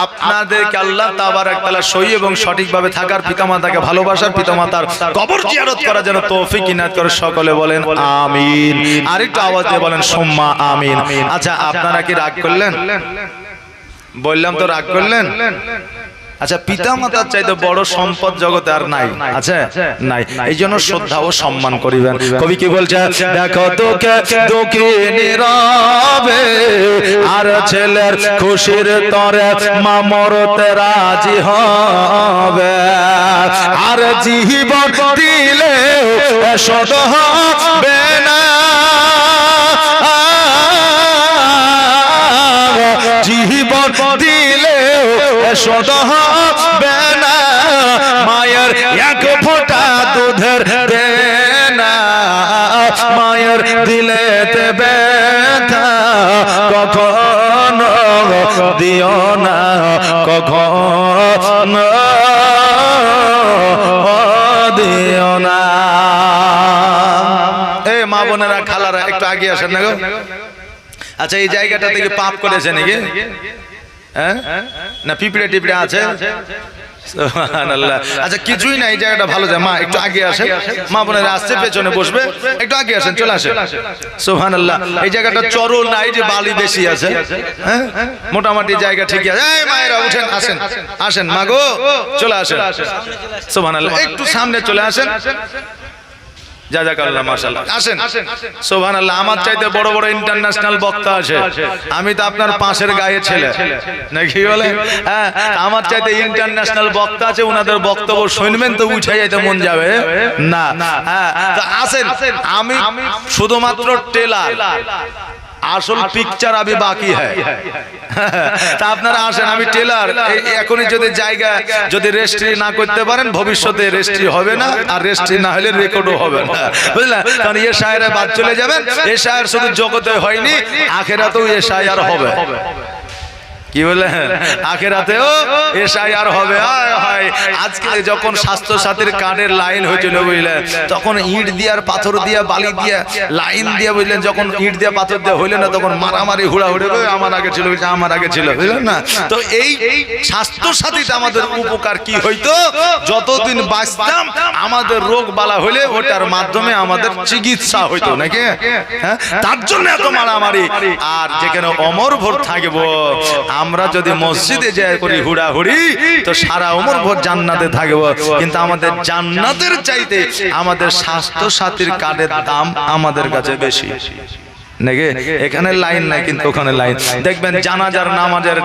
আপনাদেরকে আল্লাহ তাবারক তাআলা সহি এবং সঠিকভাবে থাকার, পিতামাতাকে ভালোবাসার, পিতামাতার কবর জিয়ারত করার জন্য তৌফিক ইনায়াত করে। সকলে বলেন আমিন। আরেকটু আওয়াজ দিয়ে বলেন সুম্মা আমিন। আচ্ছা, আপনারা কি রাগ করলেন? বললাম তো রাগ করলেন। আচ্ছা, পিতামাতার চাইতে বড় সম্পদ জগতে আর নাই, আছে নাই। এই জন্য শ্রদ্ধা ও সম্মান করিবেন। কবি কি বলছে? দেখো তোকে দুঃখী নীরবে, আর ছেলের খুশির তরে মা মরতে রাজি হবে, আর জীবন দিলে শত হবে না, জীবন দিলে শত হবে না, মায়ের এক ফোঁটা দুধের দেনা, মায়ের দিলেতে ব্যথা কখনো দিও না, কখনো দিও না। এ মা বোনেরা, খালারা, একটু আগে আসেন না গো। আচ্ছা, এই জায়গাটা থেকে পাপ করেছে নাকি? হ্যাঁ না, পিঁপড়ে টিপড়ে আছে? সুবহানাল্লাহ। আচ্ছা কিছুই না, এই জায়গাটা ভালো যায়। মা একটু আগে আসেন, মা বোনেরা আসছে পেছনে বসবে, একটু আগে আসেন, চলে আসেন। সুবহানাল্লাহ। এই জায়গাটা চরল নাই যে বালি বেশি আছে, হ্যাঁ মোটামুটি জায়গা ঠিকই আছে। এই মায়েরা উঠেন, আসেন আসেন, মা গো চলে আসেন। সুবহানাল্লাহ। একটু সামনে চলে আসেন। জাযাকাল্লাহ, মাশাআল্লাহ। আসেন। সুবহানাল্লাহ। আমার চাইতে বড় বড় ইন্টারন্যাশনাল বক্তা আছে, আমি তো আপনার পাশের গায়ে ছেলে নাকি বলে, হ্যাঁ আমার চাইতে ইন্টারন্যাশনাল বক্তা আছে, ওনাদের বক্তব্য শুনবেন তো উঠে যেতে মন যাবে না। হ্যাঁ তো আসেন, আমি শুধুমাত্র টেলার, আসল পিকচার আবি বাকি হ্যায়। তা আপনারা আসেন, আমি টেলার। এখনই যদি জায়গা যদি রেজিস্ট্রি না করতে পারেন, ভবিষ্যতে রেজিস্ট্রি হবে না, আর রেজিস্ট্রি না হলে রেকর্ডও হবে না, বুঝলেন? কারণ এ শায়েরা বাদ চলে যাবেন। এ শায়ের শুধু জগতে হয়নি, আখেরাতেও এ শায়ের হবে। কি বলে, আখেরাতেও এসআইআর হবে। আজকে যখন স্বাস্থ্য সাথীর কার্ডের লাইন হয়েছিল বুঝলেন, তখন ইট দিয়ে আর পাথর দিয়ে বালি দিয়ে লাইন দিয়ে বুঝলেন, যখন ইট দিয়ে পাথর দিয়ে হইলে না, তখন মারামারি হুড়াহুড়ি, আমার আগে ছিল, আমার আগে ছিল, বুঝলেন না? তো এই স্বাস্থ্য সাথীতে আমাদের উপকার কি হইতো, যতদিন বাঁচতাম আমাদের রোগ বালা হইলে ওটার মাধ্যমে আমাদের চিকিৎসা হইতো নাকি, হ্যাঁ তার জন্য এত মারামারি। আর যেখানে অমর ভোর থাকবো, আমরা যদি মসজিদে যাই করি হুড়াহুড়ি, তো সারা উমর ভর জান্নাতে থাকবো। কিন্তু আমাদের জান্নাতের চাইতে আমাদের স্বাস্থ্য সাথীর কার্ডের দাম আমাদের কাছে বেশি নাকি। এখানে লাইন নাই, কিন্তু ওখানে লাইন। দেখবেন জানাজার নামাজের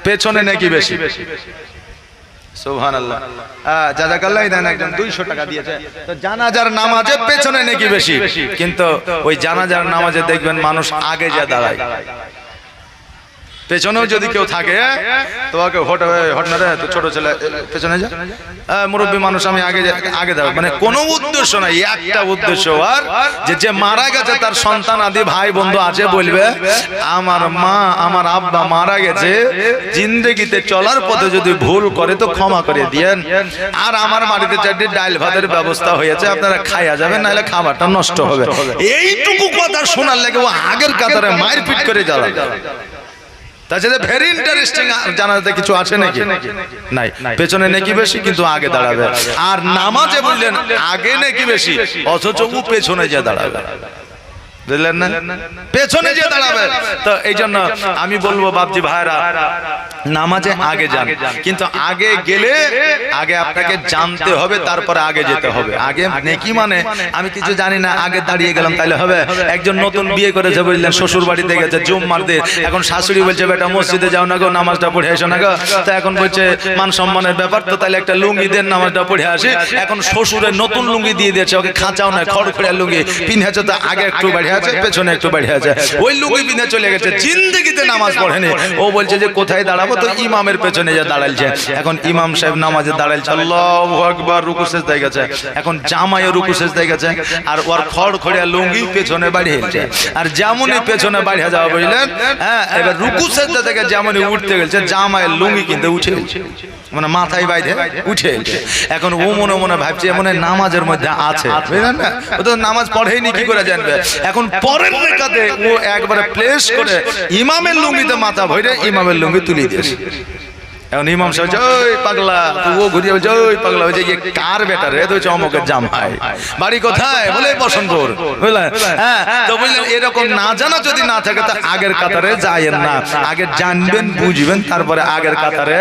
পেছনে নাকি বেশি। সুবহানাল্লাহ। জাযাকাল্লাহ। দেন একজন 200 টাকা দিয়েছে। তো জানাজার নামাজের পেছনে নাকি বেশি, কিন্তু ওই জানাজার নামাজে দেখবেন মানুষ আগে যা দাঁড়ায়। পেছনেও যদি কেউ থাকে, তোমাকে হটনা রে, তো ছোট ছেলে পেছনে যা, মুরব্বী মানুষ আমি আগে দাও, মানে কোনো উদ্দেশ্য নাই, একটা উদ্দেশ্য, আর যে মারা গেছে তার সন্তান আদি ভাই বন্ধু আছে, বলবে আমার মা আমার আব্বা মারা গেছে, জিন্দেগিতে চলার পথে যদি ভুল করে তো ক্ষমা করে দিয়েন, আর আমার বাড়িতে 4টি ডাল ভাতের ব্যবস্থা হয়েছে, আপনারা খাইয়া যাবেন, নাহলে খাবারটা নষ্ট হবে। এইটুকু কথা শোনার লাগে ও আগের কাতারে মায়ের পিট করে জ্বালা। তাছাড়া ভেরি ইন্টারেস্টিং জানাতে কিছু আছে নাকি? নাই। পেছনে নাকি বেশি, কিন্তু আগে দাঁড়াবে। আর নামাজে বুঝলেন আগে নাকি বেশি, অথচ ও পেছনে যে দাঁড়াবে, বুঝলেন না, পেছনে যে দাঁড়াবে। তো এই জন্য আমি বলবো বাপজি ভাইরা, নামাজে আগে যান, কিন্তু আগে গেলে আগে আপনাকে জানতে হবে, তারপরে আগে যেতে হবে। আগে নেকি মানে আমি কিছু জানি না, আগে দাঁড়িয়ে গেলাম তাইলে হবে। একজন নতুন বিয়ে করেছে বুঝলেন, শ্বশুর বাড়িতে গেছে জুম্মার দিন, এখন শাশুড়ি বলছে বেটা মসজিদে যাও না গো, নামাজটা পড়ে আসো না গো। তো এখন বলছে মান সম্মানের ব্যাপার, তো তাহলে একটা লুঙ্গি দেন, নামাজটা পড়ে আসি। এখন শ্বশুরের নতুন লুঙ্গি দিয়ে দিয়েছে, ওকে খাঁচাও না, খড়খড়িয়া লুঙ্গি পিনেছে, তো আগে একটু বাড়ি আছে, পেছনে একটু বাড়ি আছে, ওই লুঙ্গি পিনে চলে গেছে, জিন্দেগিতে নামাজ পড়েনি। ও বলছে যে কোথায় দাঁড়াবো, তো ইমামের পেছনে যা দাঁড়াইছে। এখন ইমাম সাহেব নামাজে দাঁড়াইছে, আল্লাহু আকবার, রুকু সেজদায় গেছে, এখন জামাইও রুকু সেজদায় গেছে, আর ওর খড়খড়িয়া লুঙ্গি পেছনে বাড়িয়েছে। আর যেমনই পেছনে বাড়িয়ে যাওয়া বুঝলেন, হ্যাঁ এবার রুকু সেজদা থেকে যেমনই উঠতে গেছে, জামাইয়ের লুঙ্গি কিন্তু উঠে মানে মাথায় বাইরে উঠে। এখন ও মনে মনে ভাবছে মনে নামাজের মধ্যে আছে, বুঝলেন না, ও তো নামাজ পড়েইনি, কি করে জানবে। এখন পরের রেখাতে ও একবারে প্লেস করে ইমামের লুঙ্গিতে মাথা ভরে ইমামের লুঙ্গি তুলে দিয়েছে। এখন ইমাম সাহেব ওই পাগলা, ও ঘুরিয়ে বলছে ওই পাগলা, ওই যে কার বেটা রে, তো হচ্ছে অমুকের জামাই, বাড়ি কোথায়, বলে বসন্তপুর, বুঝলেন। হ্যাঁ তো বুঝলেন, এরকম না জানা যদি না থাকে তো আগের কাতারে যায়েন না, আগে জানবেন বুঝবেন, তারপরে আগের কাতারে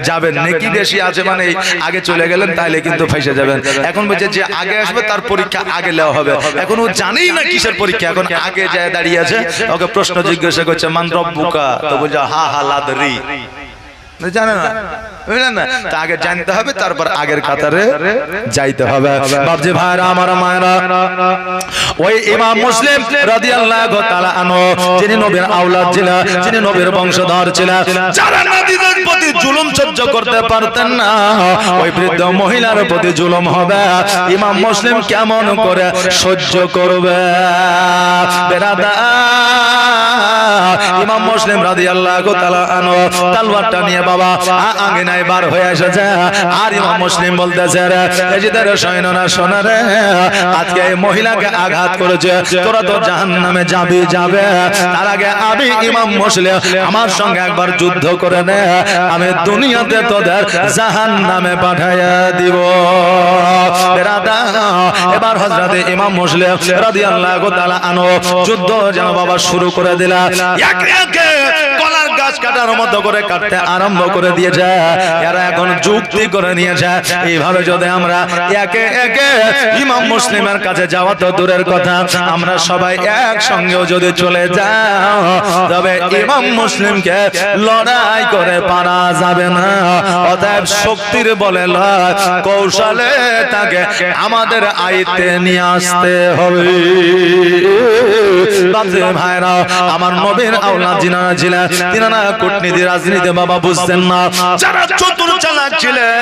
যাবেন। নেকি বেশি আছে মানে আগে চলে গেলেন, তাহলে কিন্তু ফেসে যাবেন। এখন বলছে যে আগে আসবে তার পরীক্ষা আগে নেওয়া হবে, এখন ও জানেই না কিসের পরীক্ষা, এখন আগে যায় দাঁড়িয়ে আছে, ওকে প্রশ্ন জিজ্ঞাসা করছে মান রব্বুকা, তো বলছে হা হা লাদরি, জানে না, বুঝলেন না। তা আগে জানতে হবে, তারপর আগের কাতারে যাইতে হবে। বাপজি ভাইরা আমার মায়েরা, ওই ইমাম মুসলিম রাদিয়াল্লাহু তাআলা আনহু, যিনি নবীর আওলাদ ছিলেন, যিনি নবীর বংশধর ছিলেন, যারা নবীদের প্রতি জুলুম সহ্য করতে পারতেন না, ওই বৃদ্ধ মহিলার প্রতি জুলুম হবে, ইমাম মুসলিম কেমন করে সহ্য করবে? বেরাদা, ইমাম মুসলিম রাদিয়াল্লাহু তাআলা আনহু তলোয়ারটা নিয়ে বাবা আঙ্গিনায় বার হয়ে এসেছে, আর ইমাম মুসলিম বলতেছে রে এজিদের সৈন্য না শোনা রে, আজকে এই মহিলাকে আঘাত করেছে, তোরা তো জাহান্নামে যাবে, তার আগে আমি ইমাম মুসলিম আমার সঙ্গে একবার যুদ্ধ করে নে, আমি দুনিয়াতে তোদের জাহান্নামে পাঠাইয়া দিব। এবার হযরত ইমাম মুসলিম রাদিয়াল্লাহু তাআলা আনহু যুদ্ধ যেন বাবা শুরু করে দিলা। একে একে কলার গাছ কাটার মতো করে কাটতে আরম্ভ করে দিয়েছে। এরা এখন যুক্তি করে নিয়েছে, এইভাবে যদি আমরা একে একে ইমাম মুসলিমের কাছে যাওয়া তো দূরের কথা, আমরা সবাই একসঙ্গেও যদি চলে যাও তবে ইমাম মুসলিমকে লড়াই করে পারা যাবে না। অতএব শক্তির বলে লয়, কৌশলে তাকে আমাদের আইতে নিয়ে আসতে হবে। ভাইরা আমার নবীর আওলাদ জিনারা ছিলেন, তিনারা কূটনীতি রাজনীতি বাবা বুঝতেন না। যারা চতুর চালাক ছিলেন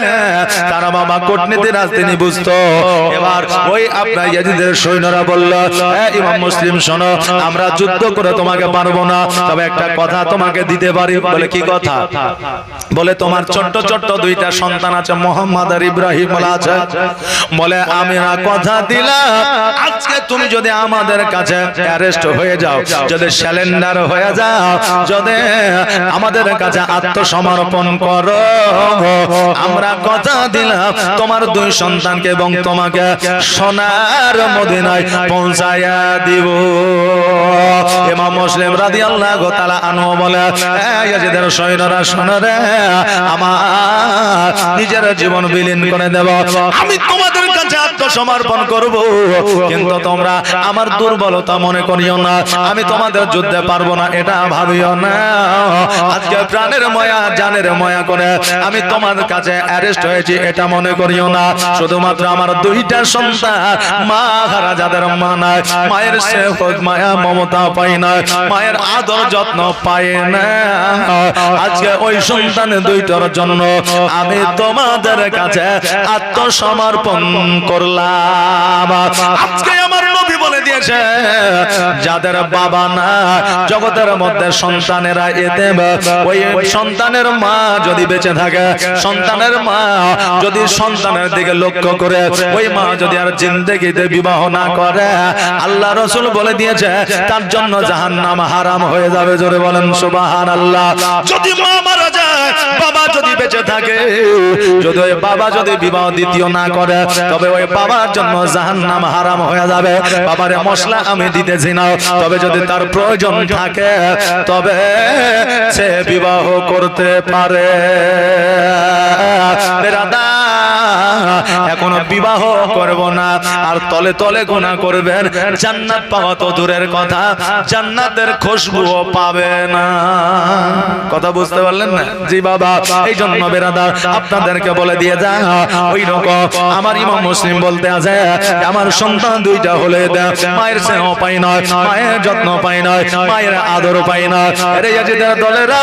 তারা বাবা কূটনীতি রাজনীতি বুঝতো। এবার ওই আপনার ইয়াজিদের সৈন্যরা বলল, ইমাম মুসলিম শোনো, আমরা যুদ্ধ করে তোমাকে পারবো না, তবে একটা কথা তোমাকে দিতে পারি। বলে কি কথা? বলে তোমার ছোট্ট ছোট্ট দুইটা সন্তান আছে, মোহাম্মদ আর ইব্রাহিম আছে। বলে আমি না কথা দিলাম, আজকে তুমি যদি আমাদের কাছে অ্যারেস্ট হয়ে যাও, যদি স্যালেন্ডার হয়ে যাও, যদি আমাদের কাছে আত্মসমর্পণ করো, আমরা কথা দিলাম তোমার দুই সন্তানকে এবং তোমাকে সোনার মদিনায় পৌঁছায়া দিব। ইমাম মুসলিম রাদিয়াল্লাহু তাআলা আনহু বলে, ইয়াজিদের সৈন্যরা শোনো রে, আমার নিজের জীবন বিলীন করে দেব, আমি তোমাদের কাছে আত্মসমর্পণ করব, কিন্তু তোমরা আমার দুর্বলতা মনে করিও না, আমি তোমাদের যুদ্ধে পারবো না এটা ভাবিও না। আজকে প্রাণের মায়া জানের মায়া করে আমি তোমার কাছে অ্যারেস্ট হয়েছি এটা মনে করিও না। শুধুমাত্র আমার দুইটা সন্তান মা হারা, যাদের মা নাই, মায়ের স্নেহ মায়া মমতা পাই না, মায়ের আদর যত্ন পায় না, আজকে ওই সন্তান দুইটার জন্য আমি তোমাদের কাছে আত্মসমর্পণ করলাম। আজকে আমার নবী বলে দিয়েছে, যাদের বাবা না জগতের মধ্যে সন্তানেরা এতিম, ওই সন্তানের মা যদি বেঁচে থাকে, সন্তানের মা যদি সন্তানের দিকে লক্ষ্য করে, ওই মা যদি আর জিন্দেগিতে বিবাহ না করে, আল্লাহ রাসূল বলে দিয়েছে তার জন্য জাহান্নাম হারাম হয়ে যাবে। জোরে বলেন সুবহানাল্লাহ। যদি মা মারা যায়, বাবা যদি বেঁচে থাকে, যদি ওই বাবা যদি বিবাহ দ্বিতীয় না করে, তবে ওই বাবার জন্য জাহান্নাম হারাম হয়ে যাবে। বাবারে মশলা আমি দিতেছি না, তবে যদি তার প্রয়োজন থাকে তবে সে বিবাহ করতে পারে। এখনো বিবাহ করব না আর তলে তলে গুনাহ করবেন, জান্নাত পাওয়া তো দূরের কথা, জান্নাতের খুশবুও পাবে না। কথা বুঝতে পারলেন না? জি বাবা, এই জন্য বেরাদার আপনাদেরকে বলে দিয়ে যা, ওই রকম আমার ইমাম মুসলিম বলতে আছে, আমার সন্তান দুইটা হলে মায়ের স্নেহ পাই না, মায়ের যত্ন পাই না, মায়ের আদর পাই না। আরে ইয়াজিদের দলেরা,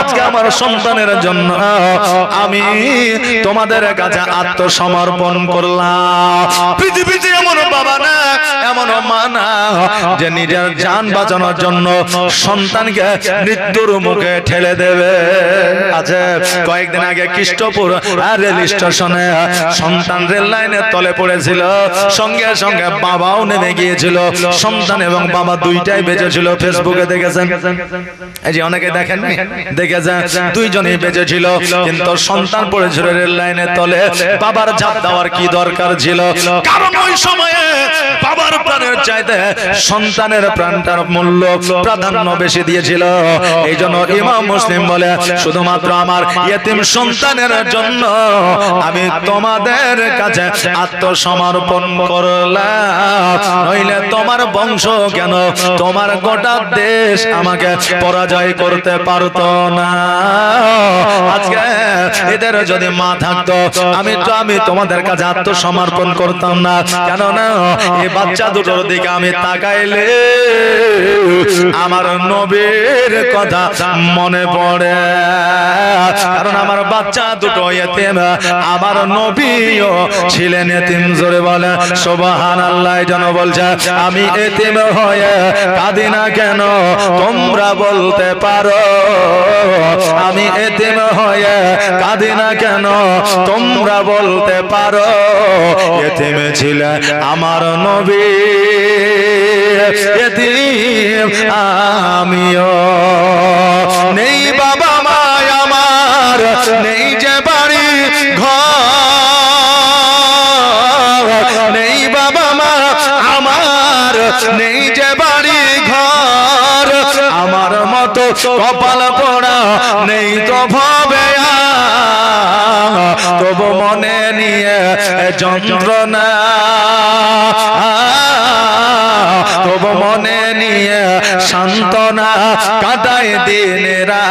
আজকে আমার সন্তানের জন্য আমি তোমাদের কাছে আত্মসমর্পণ করলাম। পৃথিবীতে এমন বাবা না, এমন মা না যে নিজের জান বাঁচানোর জন্য সন্তানকে মৃত্যুর মুখে ঠেলে দেবে। আছে কয়েকদিন আগে কৃষ্ণপুর রেল স্টেশনে সন্তান রেল লাইনের তলে পড়েছিল, সঙ্গে সঙ্গে বাবাও নেমে গিয়েছিল, সন্তান এবং বাবা দুইটাই বেঁচে ছিল। ফেসবুকে দেখেছেন, এই যে অনেকে দেখেন, দেখেছেন দুইজনই বেঁচে ছিল, কিন্তু সন্তান পড়েছিল রেল লাইনের তলে। বাবার ঝাঁপ দেওয়ার কি দরকার ছিল? কারণ ওই সময়ে বাবার প্রাণের চাইতে সন্তানের প্রাণটার মূল্য প্রাধান্য বেশি দিয়েছিল। এই জন্য ইমাম মুসলিম বলে, শুধুমাত্র আমার ইয়েতিম সন্তানের জন্য আমি তোমাদের কাছে আত্মসমর্পণ করলাম, নইলে তোমার বংশ কেন, তোমার গোটা দেশ আমাকে পরাজয় করতে পারতো না। আজকে এদের যদি মা থাকতো, আমি তোমাদের কাছে আত্মসমর্পণ করতাম না। কেননা এই বাচ্চা দুটোর দিকে আমি তাকাইলে আমার নবীর কথা মনে পড়ে, কারণ আমার বাচ্চা দুটো এতিম, আমার নবীও ছিলেন এতিম। জোরে বলে সুবহানাল্লাহ। যেন বলছে, আমি এতিম হয়ে কাঁদি না কেন, তোমরা বলতে পারো, আমি এতিম হয়ে কাঁদি না কেন, তোমরা বলতে পারো, এতিম ছিলেন আমার নবী, এতিম আমিও। নেই বাবা মায় আমার, নেই যে বাড়ি ঘর, নেই বাবা মা আমার, নেই যে বাড়ি ঘর, আমার মতো কপাল পোড়া নেই তো ভবে তবু মনে নিয়ে যন্ত্রণা, তবু মনে নিয়ে সান্ত্বনা কাটায় দিনেরা,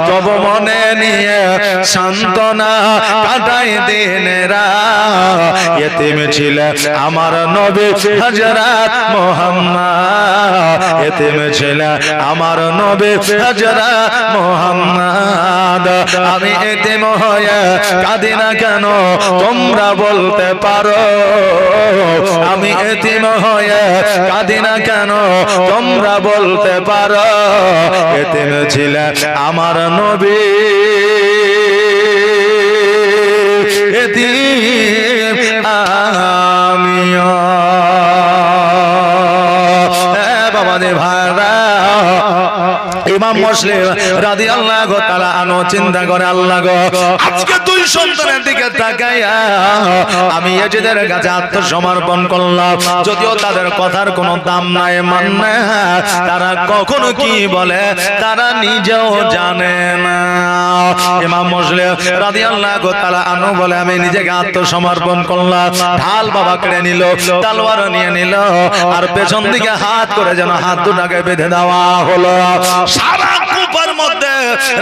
তবু মনে নিয়ে সান্ত্বনা কাটায় দিনেরা। এতিম ছিল আমার নবী হযরত মুহাম্মদ, এতিম ছিল আমার নবী হযরত মুহাম্মদ। আমি এতিম হয়ে কাঁদি না কেন তোমরা বলতে পারো, আমি এতিম হয়ে কাঁদি না কেন তোমরা বলতে পারো। এতিম ছিল আমার নবী, এতিম আমিও। বাবা দে ভাইরা, ইমাম মুসলিম রাদিয়াল্লাহু তাআলা আনহু চিন্তা করে, আল্লাহ গো আজকে দুই সন্তানের দিকে তাকাইয়া আমি এজেদের কাছে আত্মসমর্পণ করলাম, যদিও তাদের কথার কোনো দাম নাই, মান নাই, তারা কখনো কি বলে তারা নিজেও জানে না। ইমাম মুসলিম রাদিয়াল্লাহু তাআলা আনহু বলে আমি নিজেকে আত্মসমর্পণ করলাম। ঢাল বাবা কেড়ে নিল, তলোয়ার নিয়ে নিল, আর পেছন দিকে হাত করে যেন হাত দুটাকে বেঁধে দেওয়া হলো। সারা কুপার মধ্যে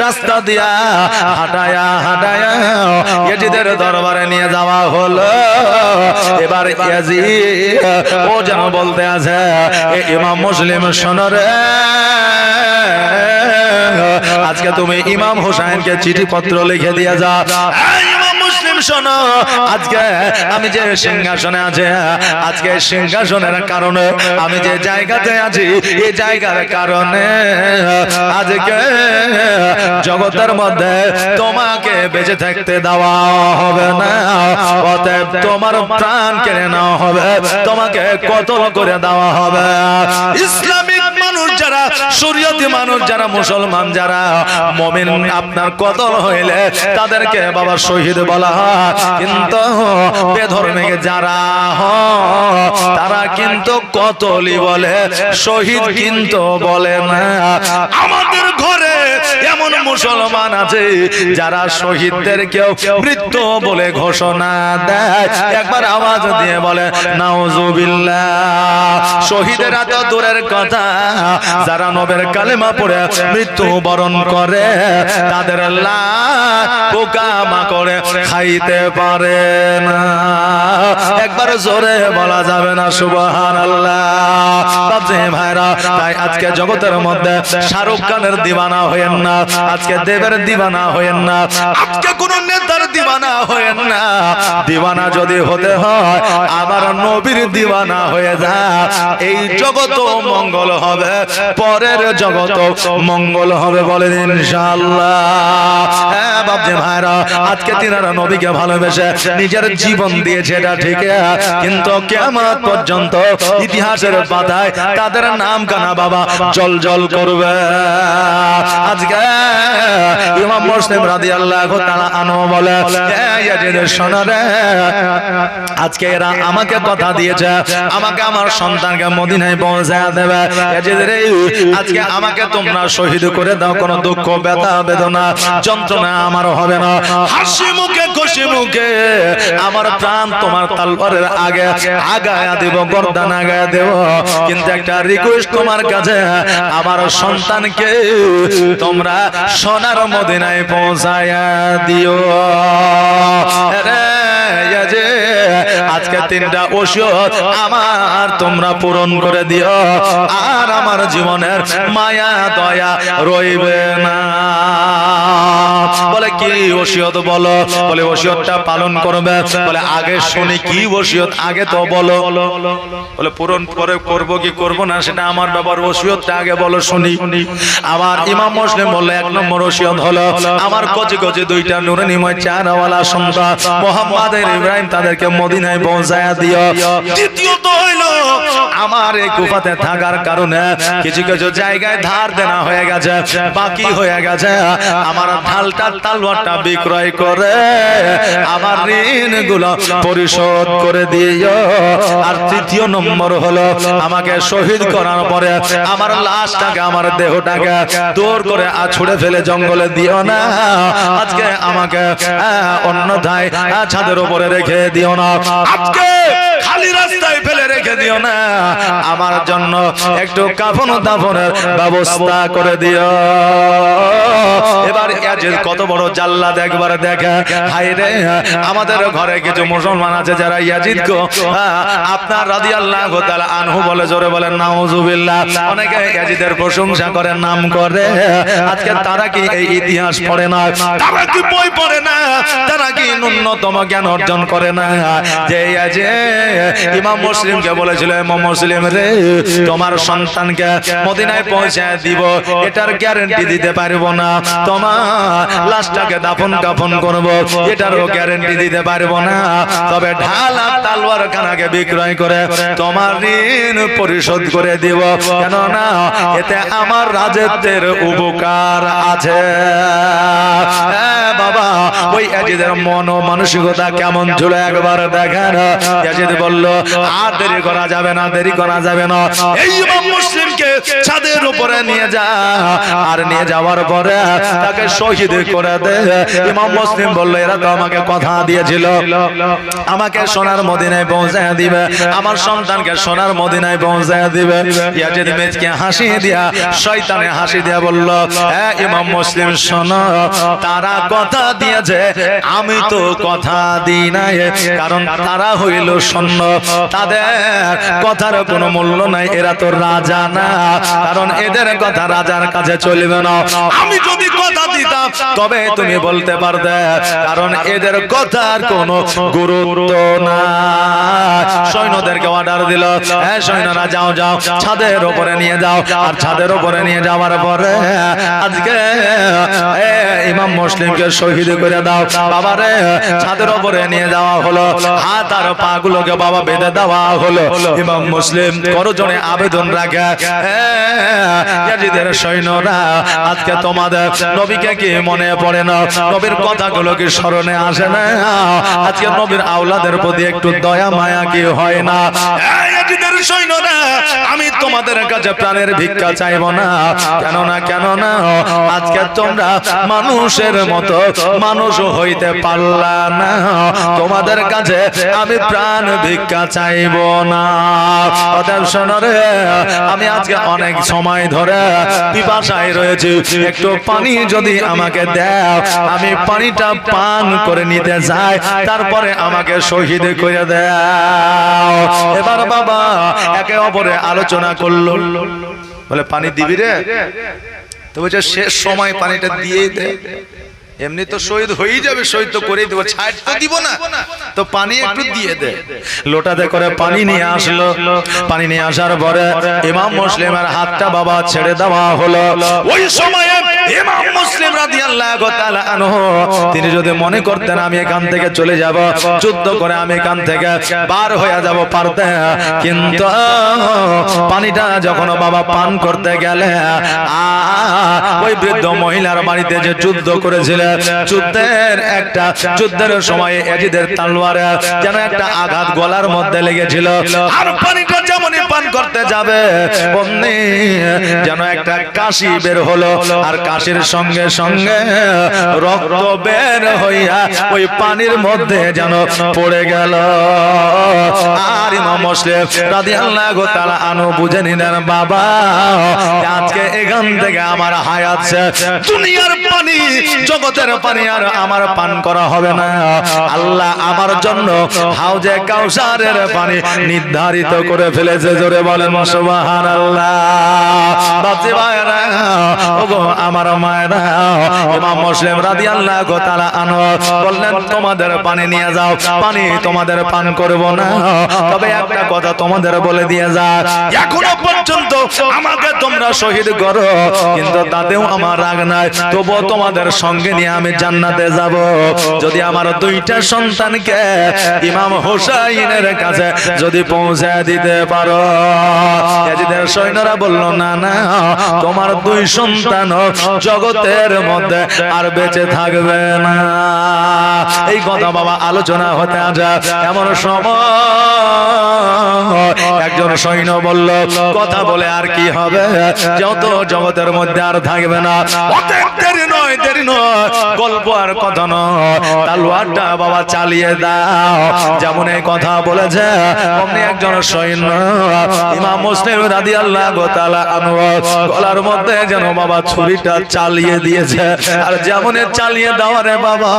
রাস্তা দিয়া হাঁটায়া হাঁটায়া ইয়াজিদের দরবারে নিয়ে যাওয়া হলো। এবার ইয়াজিদ ও যেন বলতে আছে, ইমাম মুসলিম শোনো রে, আজকে তুমি ইমাম হোসেনকে চিঠিপত্র লিখে দিয়ে যা। ইমাম মুসলিম শোনো, আজকে আমি যে সিংহাসনে আছি, আজকে সিংহাসনের কারণে আমি যে জায়গাতে আছি, এই জায়গার কারণে আজকে জগতের মধ্যে তোমাকে বেঁচে থাকতে দেওয়া হবে না, অতএব তোমার প্রাণ কেড়ে নেওয়া হবে, তোমাকে কতল করে দেওয়া হবে। ইসলামিক মানুষ যারা, শরীয়তি মানুষ যারা, মুসলমান যারা, মুমিন আপনার কতল হইলে তাদেরকে বাবা শহীদ বলা হয়, কিন্তু বেধর্মী যারা তারা কিন্তু কতলই বলে, শহীদ কিন্তু বলে না। আমাদের ঘরে এমন মুসলমান আছে যারা শহীদদেরকেও মৃত্যু বলে ঘোষণা দেয়। একবার আওয়াজ দিয়ে বলে নাউজুবিল্লাহ। শহীদেরা তো দূরের কথা, যারা নবের কালেমা পড়ে মৃত্যু বরণ করে তাদের লাশ পোকামাকড়ে খাইতে পারে না। একবার জোরে বলা যাবে না সুবহানাল্লাহ। ভাইরা, তাই আজকে জগতের মধ্যে শাহরুখ খানের দিওয়ানা হয়েন না, আজকে দেবের দিওয়ানা হয়েন না, আজকে কোন নেতার দিওয়ানা হয়েন না। দিওয়ানা যদি হতে হয় আমার নবীর দিওয়ানা হয়ে যায়, এই জগৎ মঙ্গল হবে, পরের জগৎ মঙ্গল হবে, বলেন ইনশাআল্লাহ। হ্যাঁ বাপজি ভাইরা, আজকে তিনারা নবীকে ভালোবেসে নিজের জীবন দিয়েছে, এটা ঠিক, কিন্তু কিয়ামত পর্যন্ত ইতিহাসের পাতায় তাদের নাম কানা বাবা জল জল করবে। আজকে ইমাম মুসলিম রাদিয়াল্লাহু তাআলা আনহু বলে, ইয়াজিদ শোনো রে, আজকে এরা আমাকে কথা দিয়েছে আমাকে আমার সন্তানকে মদিনায় পৌঁছায় দেবে। ইয়াজিদ রে, আজকে আমাকে তোমরা শহীদ করে দাও, কোনো দুঃখ ব্যথা বেদনা যন্ত্রণা আমার হবে না, হাসি মুখে খুশি মুখে আমার প্রাণ তোমার তলোয়ারের আগে আগায়া দেব, গর্দান আগায়া দেব, কিন্তু একটা রিকোয়েস্ট তোমার কাছে, আমার সন্তানকে তোমরা সোনার মদিনায় পৌঁছায়া দিও। আজকে তিনটা ওসিয়ত আমার তোমরা পূরণ করে দিও, আর আমার জীবনের মায়া দয়া রইবে না। বলে কি ওসিয়ত বলো? বলে ওসিয়তটা পালন করবে। বলে আগে শুনি কি ওসিয়ত, আগে তো বলো। বলে পূরণ করে করব কি করব না সেটা আমার ব্যাপার, ওসিয়তটা আগে বলো শুনি। আবার ইমাম মুসলিম বলল, এক নম্বর ওসিয়ত হলো আমার কচি কচি দুইটা নুরানিময় চারাওয়ালা সন্তান মুহাম্মদ ইব্রাহিম তাদেরকে মদিনায় পৌঁছায়া দিও। দ্বিতীয়ত হইলো আমার এই কুফাতে থাকার কারণে কিছু কিছু জায়গায় ধার দেনা হয়ে গেছে, বাকি হয়ে গেছে, আমার ঢালটা তালওয়ারটা বিক্রয় করে আমার ঋণগুলো পরিশোধ করে দিও। আর তৃতীয় নম্বর হলো আমাকে শহীদ করার পরে আমার লাশটাকে আমার দেহটাকে দূর করে ছুড়ে ফেলে জঙ্গলে দিও না, আজকে আমাকে অন্যথায় ছাদের উপরে রেখে দিও না, আজকে খালি রাস্তায় ফেলে রেখে দিও না, আমার জন্য একটু কাফন দাফনের ব্যবস্থা করে দিও। এবার ইয়াজিদ কত বড় জাল্লাদ একবার দেখে, হায় রে আমাদের ঘরে কিছু মুসলমান আছে যারা ইয়াজিদকে আপনার রাদিয়াল্লাহু তাআলা আনহু বলে, জোরে বলেন নাউজুবিল্লাহ। অনেকে ইয়াজিদের প্রশংসা করে, নাম করে, আজকে তারা কি এই ইতিহাস পড়ে না, তারা কি বই পড়ে না, তারা কি ন্যূনতম জ্ঞান অর্জন করে না যে ইমাম মুসলিমকে বলেছিল, ইমাম মুসলিম রে তোমার সন্তানকে মদিনায় পৌঁছায় দিব এটার গ্যারান্টি দিতে পারবো না, তোমার লাশটাকে দাফন কাফন করব এটারও গ্যারান্টি দিতে পারবো না, তবে ঢাল আর তালওয়ার খানাকে বিক্রয় করে তোমার ঋণ পরিশোধ করে দিব, কেননা এতে আমার রাজত্বের উপকার আছে। বাবা ওই ইয়াজিদের মন ও মানসিকতা কেমন ছিল একবার দেখেন। ইয়াজিদ বলল, আর দেরি করা যাবে না, দেরি করা যাবে না, এই ইমাম মুসলিমকে ছাদের উপরে নিয়ে যা, আর নিয়ে যাওয়ার পরে তাকে শহীদ করে দে। ইমাম মুসলিম বলল, এরা তো আমাকে কথা দিয়েছিল আমাকে সোনার মদিনায় পৌঁছায় দিবে, আমার সন্তানকে সোনার মদিনায় পৌঁছায় দিবে। ইয়াজিদ মেজকে হাসি দিয়া, শয়তানে হাসি দিয়া বলল, ইমাম মুসলিম শোনো, তারা কথা দিয়েছে, আমি তো কথা দিই নাই, কারণ তারা হইল সৈন্য, তাদের কথার কোনো মূল্য নাই, এরা তো রাজা না, কারণ এদের কথা রাজার কাছে চলবে না। আমি যদি কথা দিতাম তবে তুমি বলতে পারতে, কারণ এদের কথার কোনো গুরুত্ব না। সৈন্যদেরকে অর্ডার দিল, হ্যাঁ সৈন্যরা যাও যাও ছাদের উপরে নিয়ে যাও, আর ছাদের উপরে নিয়ে যাওয়ার পরে আজকে ইমাম মুসলিমকে শহীদ করে দাও। বাবারে ছাদের উপরে নিয়ে যাওয়া হলো, হাত আর পা গুলোকে বাবা বেঁধে দেওয়া হলো। ইমাম মুসলিম করজনে আবেদন রাখে, ইয়াজিদের সৈন্যরা আজকে তোমাদের নবীকে কি মনে পড়ে না, নবীর কথাগুলো কি স্মরণে আসে না, আজকে নবীর আওলাদের প্রতি একটু দয়া মায়া কি হয় না? ইয়াজিদের সৈন্যরা আমি তোমাদের কাছে প্রাণের ভিক্ষা চাইব না, কেননা আজকে তোমরা মানুষের মতো মানুষ হইতে পারলা না, তোমাদের কাছে আমি প্রাণ ভিক্ষা চাইব না। অতএব শোনো রে, আমি আজকে অনেক সময় ধরে পিপাসায় রয়েছি, একটু পানি যদি আমাকে দাও, আমি পানিটা পান করে নিতে যাই, তারপরে আমাকে শহীদ করে দাও। এবার বাবা একে অপরে আলোচনা করলো, বলে পানি দিবি রে, তো বলছে শেষ সময় পানিটা দিয়ে দে, এমনি তো শহীদ হয়ে যাবে, শহীদ তো করেই দেবো, ছাড় তো দিব না, তো পানি একটু দিয়ে দে। লোটাতে করে পানি নিয়ে আসলো, পানি নিয়ে আসার পরে ইমাম মুসলিমের হাতটা বাবা ছেড়ে দেওয়া হলো। ওই সময়ে ইমাম মুসলিম রাদিয়াল্লাহু তাআলা আনহু তিনি যদি মনে করতেন আমি এখান থেকে চলে যাব, যুদ্ধ করে আমি এখান থেকে বার হয়ে যাব পারতেন, কিন্তু পানিটা যখন বাবা পান করতে গেলে ওই বৃদ্ধ মহিলার বাড়িতে যে যুদ্ধ করেছিল, যুদ্ধের সময় ইয়াজিদের তলোয়ারে যেন একটা আঘাত গলার মধ্যে লেগেছিল, আর পানিটা যেমনই পান করতে যাবে অমনি যেন একটা কাশি বের হলো, আর কাশির সঙ্গে সঙ্গে রক্ত বের হইয়া ওই পানির মধ্যে যেন পড়ে গেল। আর ইমাম মুসলিম রাদিয়াল্লাহু তাআলা আনহু বুঝে নিলেন, বাবা আজকে এখান থেকে আমার হায়াত শেষ, দুনিয়ার পানি জগতের পানি আর আমার পান করা হবে না, আল্লাহ আমার জন্য হাউজে কাউসারের পানি নির্ধারিত করে ফেলেছে। জোরে বলেন সুবহানাল্লাহ। বাচ্চা ভাইরা, ওগো আমার আমার মায়েরা, ইমাম মুসলিম রাদিয়াল্লাহু তাআলা আনহু বললেন তোমাদের পানি নিয়ে যাও, পানি তোমাদের পান করব না, তবে একটা কথা তোমাদের বলে দিয়ে যা, এখনো পর্যন্ত আমাকে তোমরা শহীদ করো কিন্তু তাতেও আমার রাগ নাই, তবুও তোমাদের সঙ্গে নিয়ে আমি জান্নাতে যাব যদি আমার দুইটা সন্তানকে ইমাম হুসাইনের কাছে যদি পৌঁছে দিতে পারো। ইয়াজিদের সৈন্যরা বলল না না, তোমার দুই সন্তান জগতের মধ্যে আর বেঁচে থাকবে না। এই কথা বাবা আলোচনা হতে আসে এমন সময় একজন সৈন্য বলল কথা বলে আর কি হবে, যত জগতের মধ্যে আর থাকবে না, দেরি নয় দেরি নয়, গল্প আর কথা নয়, তালওয়ারটা বাবা চালিয়ে দাও। যেমন এই কথা বলেছে অমনি একজন সৈন্য ইমাম মুসলিম রাদিয়াল্লাহু তাআলা আনহু গলার মধ্যে যেন বাবা ছুরিটা চালিয়ে দিয়েছে, আর যেমন চালিয়ে দেওয়ারে বাবা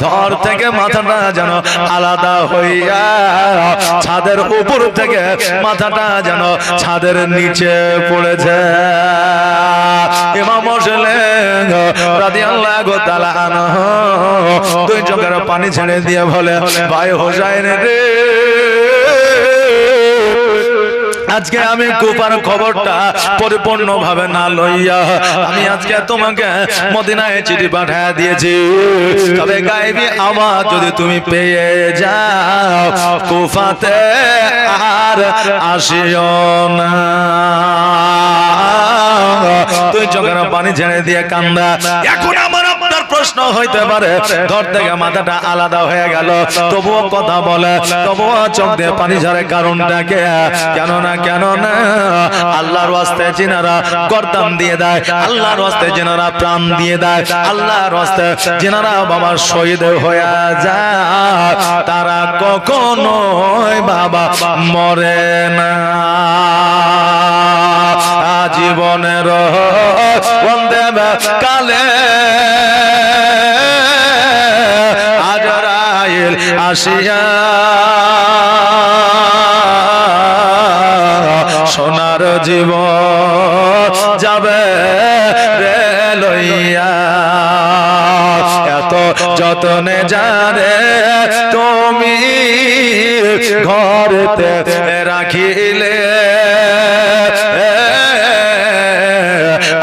ধর থেকে মাথাটা যেন আলাদা হইয়া ছাদের উপর থেকে মাথাটা যেন ছাদের নিচে পড়েছে। ইমাম মুসলিম রাদিয়াল্লাহু তাআলা আনহু দুই চোখের পানি ছেড়ে দিয়ে বলে ভাই হোসাইন রে, আজকে আমি কুফার খবরটা পরিপূর্ণ ভাবে না লইয়া আমি আজকে তোমাকে মদিনায় চিঠি পাঠিয়ে দিয়েছি, তবে গায়েবী আওয়াজ যদি তুমি পেয়ে যাও কুফাতে আর আসিও না। তুই চোখের পানি ছেড়ে দিয়ে কান্দা। এখন আমার আপনার প্রশ্ন হইতে পারে ধর থেকে মাথাটা আলাদা হয়ে গেল তবুও কথা বলে, তবুও চোখ দিয়ে পানি ঝরে কারণটাকে, কেন না আল্লাহর ওয়াস্তে যিনারা গর্দান দিয়ে দেয়, আল্লাহর ওয়াস্তে যিনারা প্রাণ দিয়ে দেয়, আল্লাহর ওয়াস্তে যিনারা বাবা শহীদ হয়ে যায় তারা কখনোই বাবা মরে না। জীবনের বন্দে কালে আজরাইল আসিয়া সোনার জীবন যাবে রে লইয়া, এত যতনে জানে তুমি ঘরেতে রাখিলে,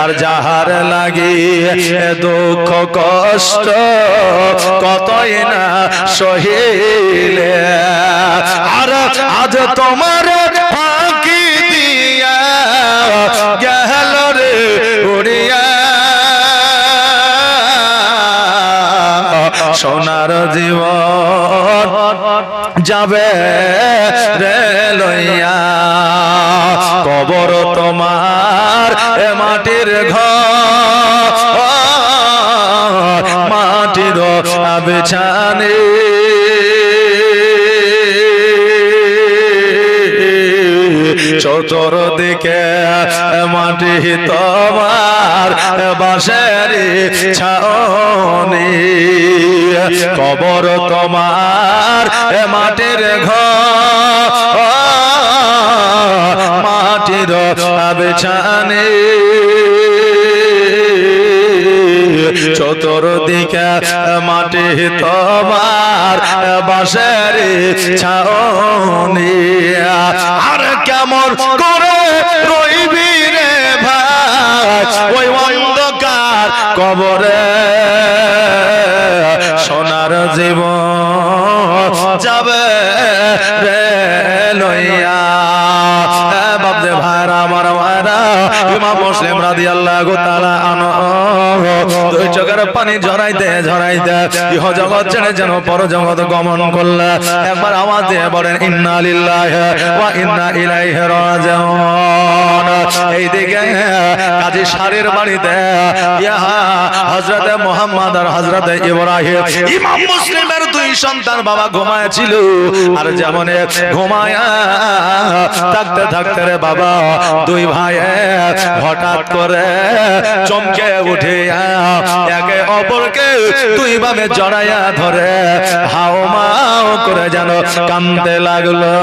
আর যাহার লাগি দুঃখ কষ্ট কতই না সহিলে, আর আজ তোমার ফাঁকি দিয়া গেল রে উড়িয়া সোনার জীবন যাবে রে লইয়া, কবর তোমার এ মাটির ঘর মাটির বিছানে, চতুর্দিকে মাটি তোমার বাঁশের ছাউনি, কবর তোমার মাটির ঘর মাটির বিছানে, চতুর্দিকে মাটি তোমার বাঁশের ছাউনি, আর কেমন করে রইবি রে ভাই ওই অন্ধকার কবরে, সোনার জীবন যাবে রে লইয়া। বাপদে ভাইরা আমার ভাইরা, ইমাম মুসলিম রাদিয়াল্লাহু তাআলা আনহু দুই চোখের পানি ঝরাইতে ঝরাইতে ইহ জগৎ ছেড়ে যেন পর জগৎ গমন করলে, একবার আওয়াজ দিয়ে বলেন ইন্না লিল্লাহি ওয়া ইন্না ইলাইহি রাজিউন। এইদিকে কাজী শারির বাড়িতে হযরত মুহাম্মদ আর হযরত ইব্রাহিম ইমাম মুসলিমের দুই সন্তান বাবা ঘুমায়ছিল, আর যেমন ঘুমায়া থাকতে থাকতে রে বাবা দুই ভাই ভাইয়ে হঠাৎ করে চমকে উঠে একে অপরকে দুই ভাবে জড়াইয়া ধরে হাও মাও করে যেন কাঁদতে লাগলো।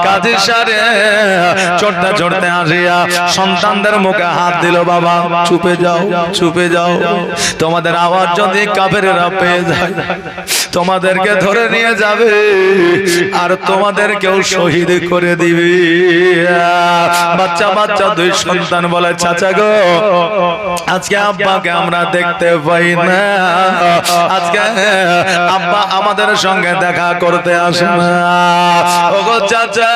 কাজী সারে চড়তে চড়তে আসিয়া সন্তানদের মুখে হাত দিল, বাবা চুপে যাও, চুপে যাও, তোমাদের আওয়াজ যদি কাফেরেরা পেয়ে যায় তোমাদেরকে ধরে নিয়ে যাবে আর তোমাদেরকেও শহীদ করে দিবে। বাচ্চা বাচ্চা দুই সন্তান বলে, চাচা গো আজকে আব্বাকে আমরা দেখতে পাই না, আজকে আব্বা আমাদের সঙ্গে দেখা করতে আসে না। ওগো চাচা,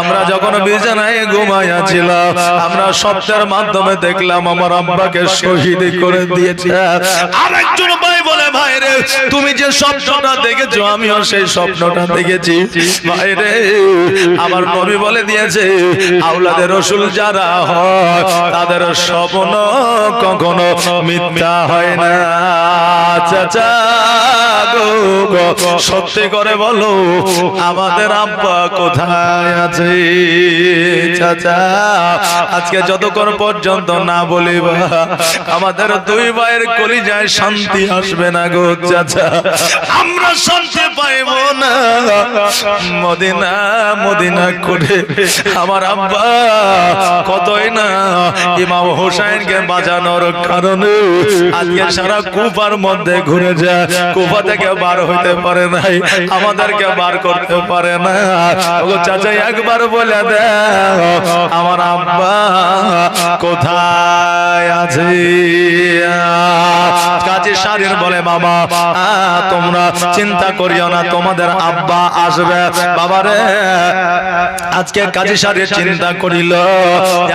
আমরা যখন বিছানায় ঘুমাইয়াছিলাম আমরা স্বপ্নের মাধ্যমে দেখলাম আমার আব্বাকে শহীদ করে দিয়েছে। আরেকজন ভাই বলে, ভাই রে তুমি যে স্বপ্নটা দেখেছো আমিও সেই স্বপ্নটা দেখেছি। ভাই রে আমার নবী বলে দিয়েছে আওলাদে রাসূল যারা হয় তাদের স্বপ্ন কখনো মিথ্যা হয় না। চাচা গো সত্যি করে বলো আমাদের আব্বা কোথায় আছে? চাচা আজকে যতক্ষণ পর্যন্ত না বলিবা আমাদের দুই ভাইয়ের কলিজায় শান্তি আসবে না গো চাচা, আমরা শান্তি পাইব না। মদিনা মদিনা করে আমার আব্বা কতই না ইমাম হোসেনকে বাঁচানোর কারণে আজকে সারা কুফার মধ্যে ঘুরে যায়, কুফা থেকে বার হইতে পারে নাই, আমাদেরকে বার করতে পারে না। ও চাচা একবার বলে দাও আমার আব্বা কোথায় আছে? কাজী শারীর বলে, বাবা তোমরা চিন্তা করিও না, তোমাদের আব্বা আসবে। বাবারে আজকে কাজী শারীর চিন্তা করিল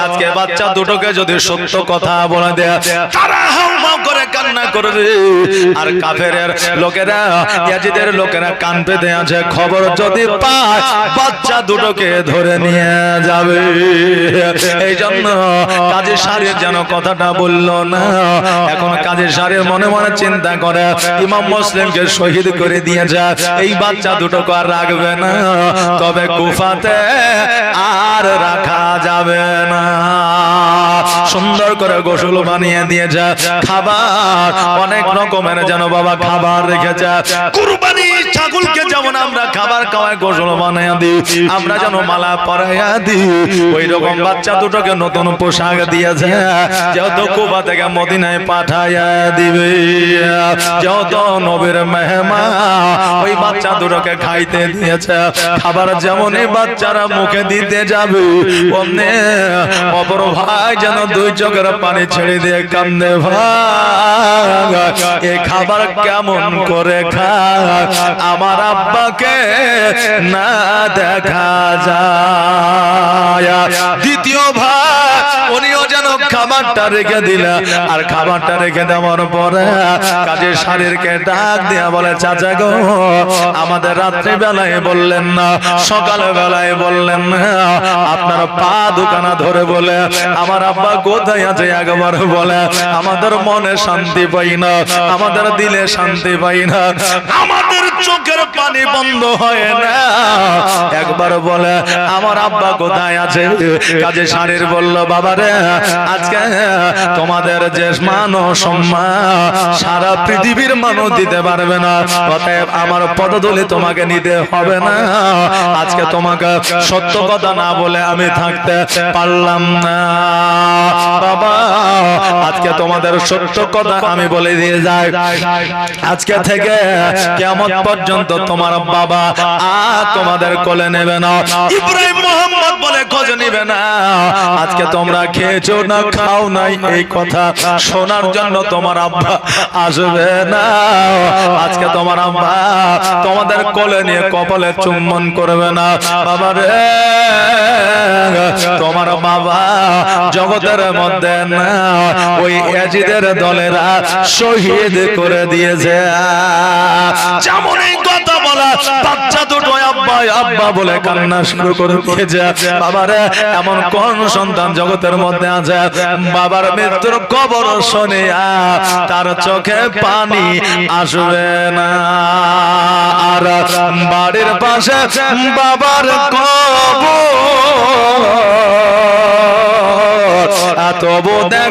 আজকে বাচ্চা দুটোকে যদি সত্য কথা বলে দেয় তারা হাউমাউ করে কান্না করবে, আর কাফেরের লোকেরা ইয়াজিদের লোকেরা কান পেতে আছে, খবর যদি পায় বাচ্চা দুটোকে ধরে নিয়ে যাবে। এই জন্য কাজী শারীর যেন কথাটা বলল না। এখন কাজী শারীর মনে মনে চিন্তা করে ইমাম মুসলিমকে শহীদ করে দিয়েছে, এই বাচ্চা দুটোকে আর রাখবে না, তবে কুফাতে আর রাখা যাবে না। সুন্দর করে গোসল বানিয়ে দিয়েছে, খাবার অনেক রকমের যেন বাবা খাবার রেখেছে। কুরবানি ছাগলকে যেমন আমরা খাবার খাওয়ায় গোসল বানিয়ে দিই, আমরা যেন মালা পরাইয়া দিই, ওই রকম বাচ্চা দুটোকে নতুন পোশাক দিয়েছে, যেহেতু কুফা থেকে মদিনায় পাঠাইয়া দিবে, যেহেতু নবীর মেহমান ওই বাচ্চা দুটোকে খাইতে দিয়েছে। খাবার যেমন এই বাচ্চারা মুখে দিতে যাবে অমনে অপর ভাই যেন দুই চোখের পানি ছেড়ে দিয়ে কান্দে, ভাই এ খাবার কেমন করে খায় আমার আব্বাকে না দেখা যায়। দ্বিতীয় ভাই উনিও যেন খাবারটা রেখে দিলা, আর খাবারটা রেখে দেওয়ার পরে কাজী শারীরকে ডাক দিয়া বলে, চাচা গো আমাদের রাত্রি বেলায় বললেন না, সকাল বেলায় বললেন না, আপনার পা দুখানা ধরে বলে আমার আব্বা কোথায় আছে একবার বলে, আমাদের মনে শান্তি পাই না, আমাদের দিলে শান্তি পাই না, আমাদের চোখের পানি বন্ধ হয় না, একবার বলে আমার আব্বা কোথায় আছে? কাজী শারীর বলল, বাবারে আজকে তোমাদের যে মান ও সম্মান সারা পৃথিবীর মানুষ দিতে পারবে না, অতএব আমার পদধূলি তোমাকে নিতে হবে না। আজকে তোমাকে সত্য কথা না বলে আমি থাকতে পারলাম না। বাবা আজকে তোমাদের সত্য কথা আমি বলে দিয়ে যাই, আজকে থেকে কিয়ামত পর্যন্ত তোমার বাবা আর তোমাদের কোলে নেবে না, ইব্রাহিম মোহাম্মদ বলে খোঁজ নিবে না। আজকে তোমরা খেয়েছো না খাও নাই এই কথা শোনার জন্য তোমার আব্বা আসবে না। আজকে তোমার আব্বা তোমাদের কোলে নিয়ে কপালে চুম্বন করবে না। বাবা রে তোমার বাবা জগতের মধ্যে না ওই ইয়াজিদের দলেরা শহীদ করে দিয়েছে। যেমন এই কথা বলা বাচ্চা দুটো আব্বা আব্বা বলে কান্না শুরু করে দিয়েছে। বাবারে এমন কোন সন্তান জগতের মধ্যে আছে বাবার মৃত্যুর খবর শুনে তার চোখে পানি আসবে না? আর বাড়ির পাশে বাবার কবর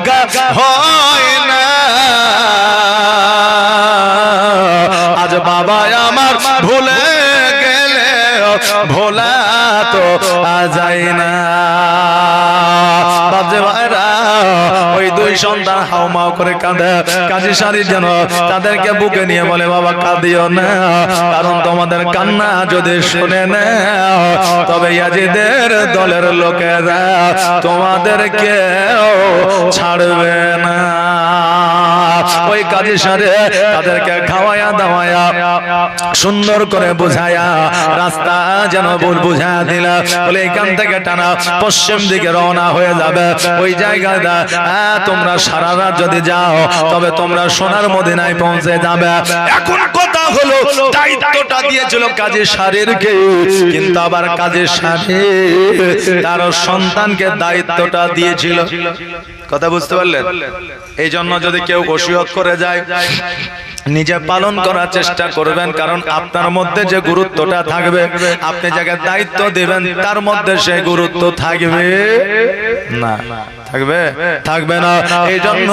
দেখা হয় না। আজ বাবা আমার ভুলে গেলে ভোলা তো যায় না। ওই দুই সন্তান হাউমাউ করে কাঁদে। কাজী শাড়ির যেন তাদেরকে বুকে নিয়ে বলে বাবা কাঁদিও না, কারণ তোমাদের কান্না যদি শুনে না তবে ইয়াজিদের দলের লোকেরা তোমাদেরকে ছাড়বে না। ওই কাজী শাড়ি তাদেরকে খাওয়ায়া দাওয়ায়া সুন্দর করে বুঝায়া রাস্তা যেন বুঝা দিলা, বলে এখান থেকে টানা পশ্চিম দিকে রওনা হয়ে যাবে। ওই জায়গাটা তোমরা সারা রাত যদি যাও তবে তোমরা সোনার মদিনায় পৌঁছে যাবে। এখন কথা হলো দায়িত্বটা দিয়েছিল কাজী শাড়িরকে, কিন্তু আবার কাজী শাড়ি তার সন্তানকে দায়িত্বটা দিয়েছিল। কথা বুঝতে পারলেন? এই জন্য যদি কেউ ওসিয়ত করে যায় নিজে পালন করার চেষ্টা করবেন, কারণ আপনার মধ্যে যে গুরুত্বটা থাকবে, আপনি যাকে দায়িত্ব দিবেন তার মধ্যে সেই গুরুত্ব থাকবে না। থাকবে? থাকবে না। এই জন্য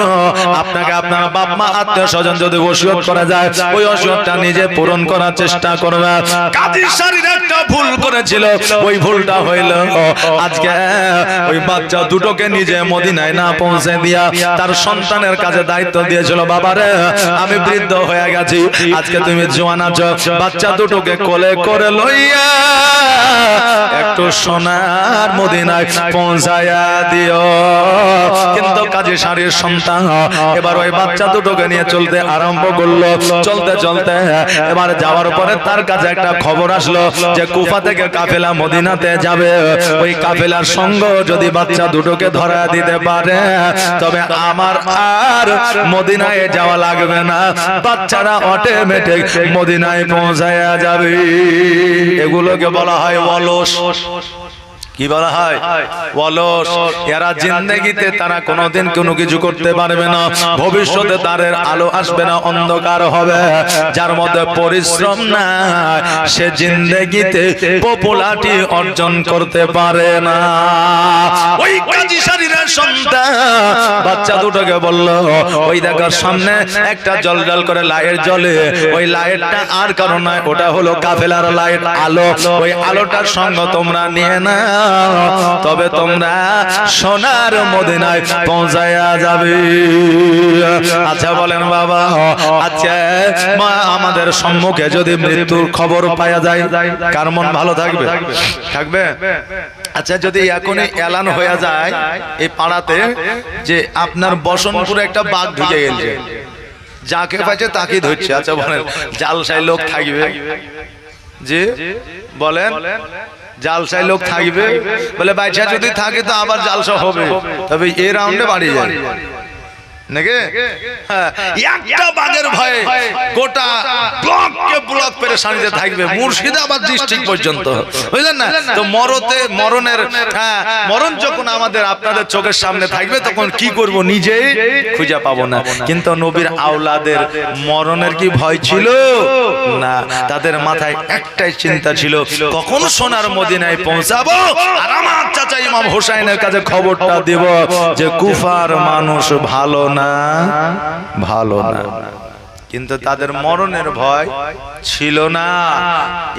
আপনাকে আপনার বাপ মা আত্মীয় স্বজন যদি ওসিয়ত করা যায় ওই ওসিয়তটা নিজে পূরণ করার চেষ্টা করবে। কাজী শাড়ির একটা ভুল করেছিল, ওই ভুলটা হইল আজকে ওই বাচ্চা দুটোকে নিজে মদিনায় না পৌঁছে দিয়া তার সন্তানের কাছে দায়িত্ব দিয়েছিল, বাবারে আমি বৃদ্ধ হয়ে গেছি, আজকে তুমি জোয়ান আছো, বাচ্চা দুটোকে কোলে করে লইয়া একটু সোনার মদিনায় পৌঁছায়া দিও। কিন্তু কাজী শাড়ির সন্তান এবার ওই বাচ্চা দুটোকে নিয়ে চলতে আরম্ভ করলো। চলতে চলতে এবার যাওয়ার পরে তার কাছে একটা খবর আসলো যে কুফা থেকে কাফেলা মদিনাতে যাবে। ওই কাফেলার সঙ্গ যদি বাচ্চা দুটোকে ধরা দিতে পারে তবে আমার আর মদিনায় যাওয়া লাগবে না, বাচ্চারা অটোমেটিক মদিনায় পৌঁছায়া যাবে। এগুলোকে বলা হয় অলস। কি বলা হয়? অলস। এরা জিন্দেগিতে তারা কোনোদিন কোনো কিছু করতে পারবে না, ভবিষ্যতে তাদের আলো আসবে না, অন্ধকার হবে। যার মধ্যে পরিশ্রম না সে জিন্দেগিতে পপুলারিটি অর্জন করতে পারে না। ওই কাজী শাড়ির সন্তান বাচ্চা দুটোকে বলল, ওই দেখার সামনে একটা জল জল করে লাইট জ্বলে, ওই লাইটটা আর কারণ নয়, ওটা হলো কাফেলার লাইট, আলো। ওই আলোটার সঙ্গ তোমরা নিয়ে না তবে তোমরা সোনার মদিনায় পৌঁছায়া যাবে। আচ্ছা বলেন বাবা, আচ্ছা আমাদের সম্মুখে যদি মৃত্যুর খবর পাওয়া যায় কার মন ভালো থাকবে? থাকবে? আচ্ছা যদি এখনই এলান হয়ে যায় এই পাড়াতে যে আপনার বসনপুরে একটা বাঘ ঢুকে গেছে, যাকে পাচ্ছে তাকে ধরছে, আচ্ছা বলেন জালসাই লোক থাকবে? জি বলেন, জালসাই লোক থাকবে? বলে বাইচা যদি থাকে তো আবার জালসা হবে, তবে এই রাউন্ডে বাড়ি যায় নাকি? একটা বাঘের ভয়ে গোটা ব্লককে ব্লক পেরেশানিতে থাকবে, মুর্শিদাবাদ ডিস্ট্রিক্ট পর্যন্ত, বুঝলেন না? তো মরণ যখন আমাদের আপনাদের চোখের সামনে থাকবে তখন কি করব নিজেই খুঁজে পাবো না। কিন্তু নবীর আওলাদের মরণের কি ভয় ছিল না? তাদের মাথায় একটাই চিন্তা ছিল, কখন সোনার মদিনায় পৌঁছাবো আর আমার চাচা ইমাম হোসেনের কাছে খবরটা দেব যে কুফার মানুষ ভালো না, ভালো না। কিন্তু তাদের মরণের ভয় ছিল না,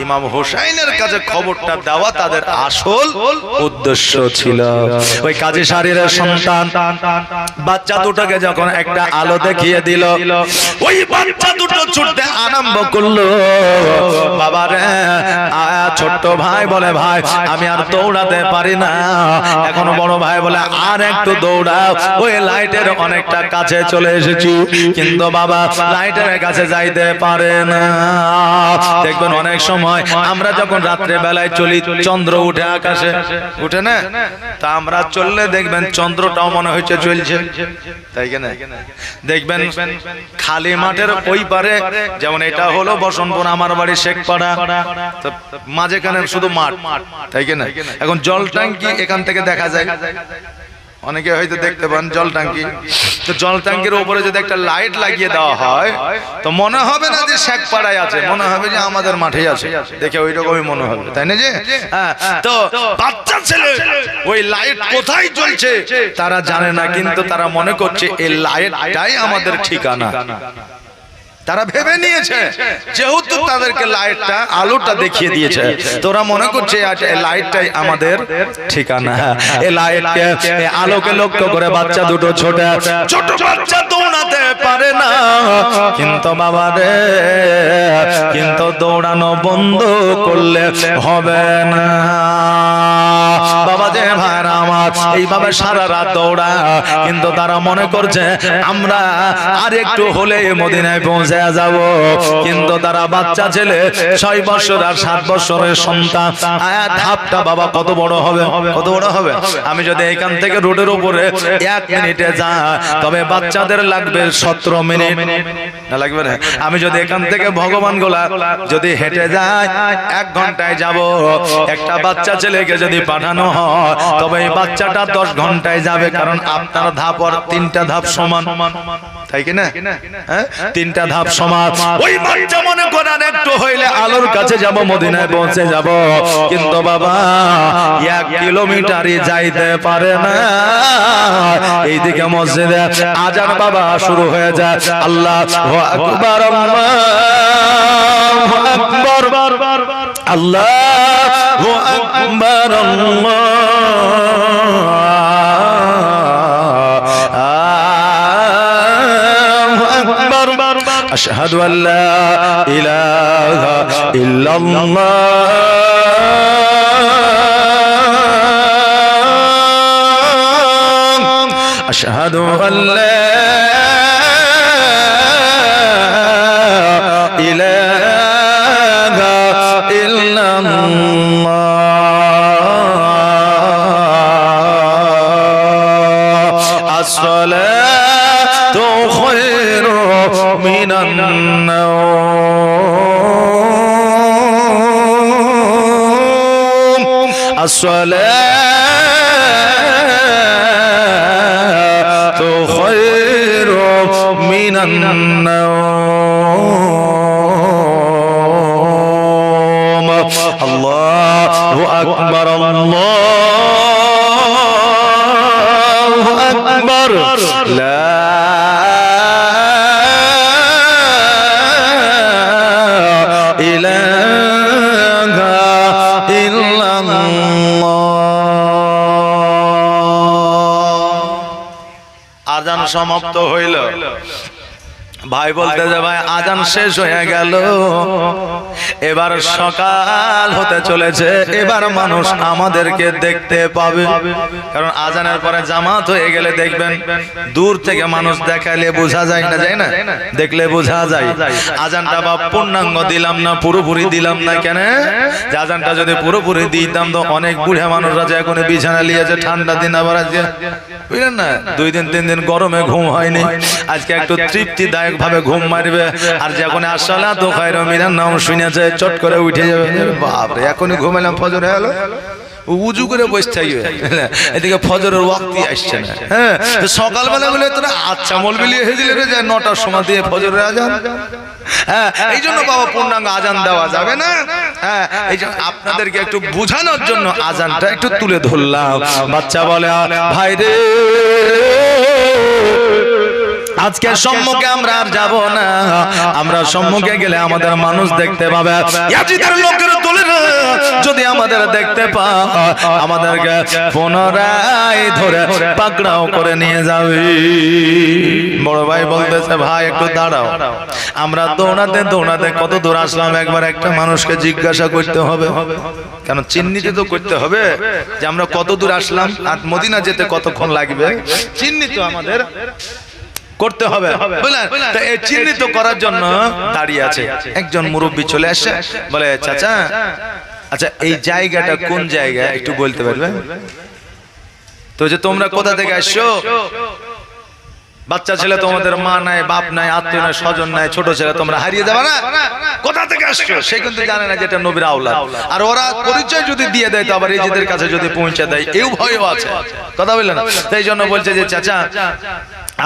ইমাম হোসেনের কাছে খবরটা দেওয়া তাদের আসল উদ্দেশ্য ছিল। ওই কাজী শাড়ির সন্তান বাচ্চা দুটোকে যখন একটা আলো দেখিয়ে দিল, ওই বাচ্চা দুটো ছুটতে আরম্ভ করলো। বাবারে ছোট্ট ভাই বলে, ভাই আমি আর দৌড়াতে পারি না। এখন বড় ভাই বলে, আর একটু দৌড়াও, ওই লাইটের অনেকটা কাছে চলে এসেছি। কিন্তু বাবা লাইটের কাছে যাইতে পারে না। দেখবেন অনেক সময় আমরা যখন রাত্রে বেলায় চলি, চন্দ্র উঠে আকাশে, উঠে না? তা আমরা চললে দেখবেন চন্দ্রটাও মনে হচ্ছে চলছে, তাই কেন? দেখবেন খালি মাঠের ওই পারে, যেমন এটা হলো বসনপুর, আমার বাড়ি শেখপাড়া, তো মাঝখানে শুধু মাঠ, তাই কেন? এখন জল ট্যাঙ্কি এখান থেকে দেখা যায়, অনেকে হয়তো দেখতে পান জল ট্যাঙ্কি, তো জল ট্যাঙ্কির উপরে যদি একটা লাইট লাগিয়ে দেওয়া হয় তো মনে হবে না যে শেখপাড়ায় আছে, মনে হবে যে আমাদের মাঠে আছে, দেখে ওই রকমই মনে হবে, তাই না? যে তো বাচ্চা ছেলে ওই লাইট কোথায় জ্বলছে তারা জানে না, কিন্তু তারা মনে করছে এই লাইটটাই আমাদের ঠিকানা। তারা ভেবে নিয়েছে যেহেতু তাদেরকে লাইটটা আলোটা দেখিয়ে দিয়েছে, তোরা মনে করছে এই লাইটটাই আমাদের ঠিকানা। এই লাইটকে এই আলোকে লক্ষ্য করে বাচ্চা দুটো ছোট ছোট বাচ্চা দৌড়াতে পারে না, কিন্তু বাবা রে, কিন্তু দৌড়ানো বন্ধ করলে হবে না বাবা। যে ভাইরা আমার এইভাবে সারা রাত দৌড়া, কিন্তু তারা মনে করছে আমরা আর একটু হলে মদিনায় পৌঁছে যাব, কিন্তু তারা বাচ্চা ছেলে 6 বছর আর 7 বছরের সন্তান। ধাপটা বাবা কত বড় হবে, কত বড় হবে। আমি যদি এখান থেকে রোডের উপরে 1 মিনিটে যাই তবে বাচ্চাদের লাগবে 17 মিনিট, না লাগবে না? আমি যদি এখান থেকে ভগবান গোলা যদি হেঁটে যাই 1 ঘন্টায় যাব। একটা বাচ্চা ছেলেকে যদি পাঠানো হয় তবে এই বাচ্চাটা 10 ঘন্টায় যাবে, কারণ আপনার ধাপ আর 3টা ধাপ সমান, তাই কি না? 3টা ধাপ সমান। ওই বাচ্চা মনে করেন একটু হইলে আলোর কাছে যাব, মদিনায় পৌঁছে যাব, কিন্তু বাবা 1 কিলোমিটারই যাইতে পারে না। এইদিকে মসজিদে আজান বাবা শুরু হয়ে যায়, আল্লাহু আকবার আল্লাহু আকবার আল্লাহু আকবার আশহাদু আল্লা ইলাহা ইল্লাল্লাহ আশহাদু আল্লা ইলাহা ইল্লাল্লাহ আসসালাতু খায়রু মিনান নাওম আসসালাতু খায়রু মিনান নাওম আল্লাহু আকবার আল্লাহু আকবার লা আজান সমাপ্ত হইল। ভাই বলতে যে ভাই আজান শেষ হয়ে গেল, এবার সকাল হতে চলেছে, এবার মানুষ আমাদেরকে দেখতে পাবে। কারণ আজানের পরে জামাত হয়ে গেলে দেখবেন দূর থেকে মানুষ দেখালে বোঝা যায় না, যায় না? দেখলে বোঝা যায়। আজানটা বা পূর্ণাঙ্গ দিলাম না, পুরোপুরি দিলাম না কেন? যে আজানটা যদি পুরোপুরি দিতাম তো অনেক বুড়া মানুষরা যে এখন বিছানা লিয়েছে, ঠান্ডা দিন আবার আজকে বুঝলেন না 2 দিন 3 দিন গরমে ঘুম হয়নি, আজকে একটু তৃপ্তিদায়ক ভাবে ঘুম মারবে। আর যখন আসসালাতু খায়রু মিনান নাওম শুনেছে চট করে উঠে যাবে, বাপ রে এখনই ঘুমাইলাম, ফজর হয়ে গেল, উজু করে বসে থাকবে, এদিকে ফজরের ওয়াক্তই আসছে না। হ্যাঁ, তো সকালবেলা বলে তোরা আচ্ছা মলবিলি হয়ে দিলে যে 9টার সময় দিয়ে ফজরের আজান। হ্যাঁ, এই জন্য বাবা পূর্ণাঙ্গ আজান দেওয়া যাবে না। হ্যাঁ, এই জন্য আপনাদেরকে একটু বোঝানোর জন্য আজানটা একটু তুলে ধরলাম। বাচ্চা বলে ভাই রে আজকে সম্মুখে আমরা আর যাব না, আমরা সম্মুখে গেলে আমাদের মানুষ দেখতে পাবে। ইয়াজিদের লোকের দলেরা যদি আমাদের দেখতে পায় আমাদেরকে পুনরায় ধরে পাকড়াও করে নিয়ে যাবে। বড় ভাই বলতেছে ভাই একটু দাঁড়াও, আমরা দৌড়াতে দৌড়াতে কত দূর আসলাম, একবার একটা মানুষকে জিজ্ঞাসা করতে হবে, কেন চিহ্নিত তো করতে হবে যে আমরা কত দূর আসলাম আর মদিনা যেতে কতক্ষণ লাগবে, চিহ্নিত আমাদের করতে হবে, বুঝলেন? তো এই চিহ্নিত করার জন্য দাঁড়িয়ে আছে একজন মুরব্বী, চলে আসে, বলে চাচা আচ্ছা এই জায়গাটা কোন জায়গা একটু বলতে পারবে? তো যে তোমরা কোথা থেকে আসছো? বাচ্চা ছেলে তোমাদের মা নাই, বাপ নাই, আত্মীয় নাই, স্বজন নাই, ছোট ছেলে তোমরা হারিয়ে যাবে না? কোথা থেকে আসছো সে কিন্তু জানে না যেটা নবীর আওলাদ। আর ওরা পরিচয় যদি দিয়ে দেয় তো আবার নিজেদের কাছে যদি পৌঁছে দেয় এও ভয়ও আছে। কথা বললেন? তাই জন্য বলছে যে চাচা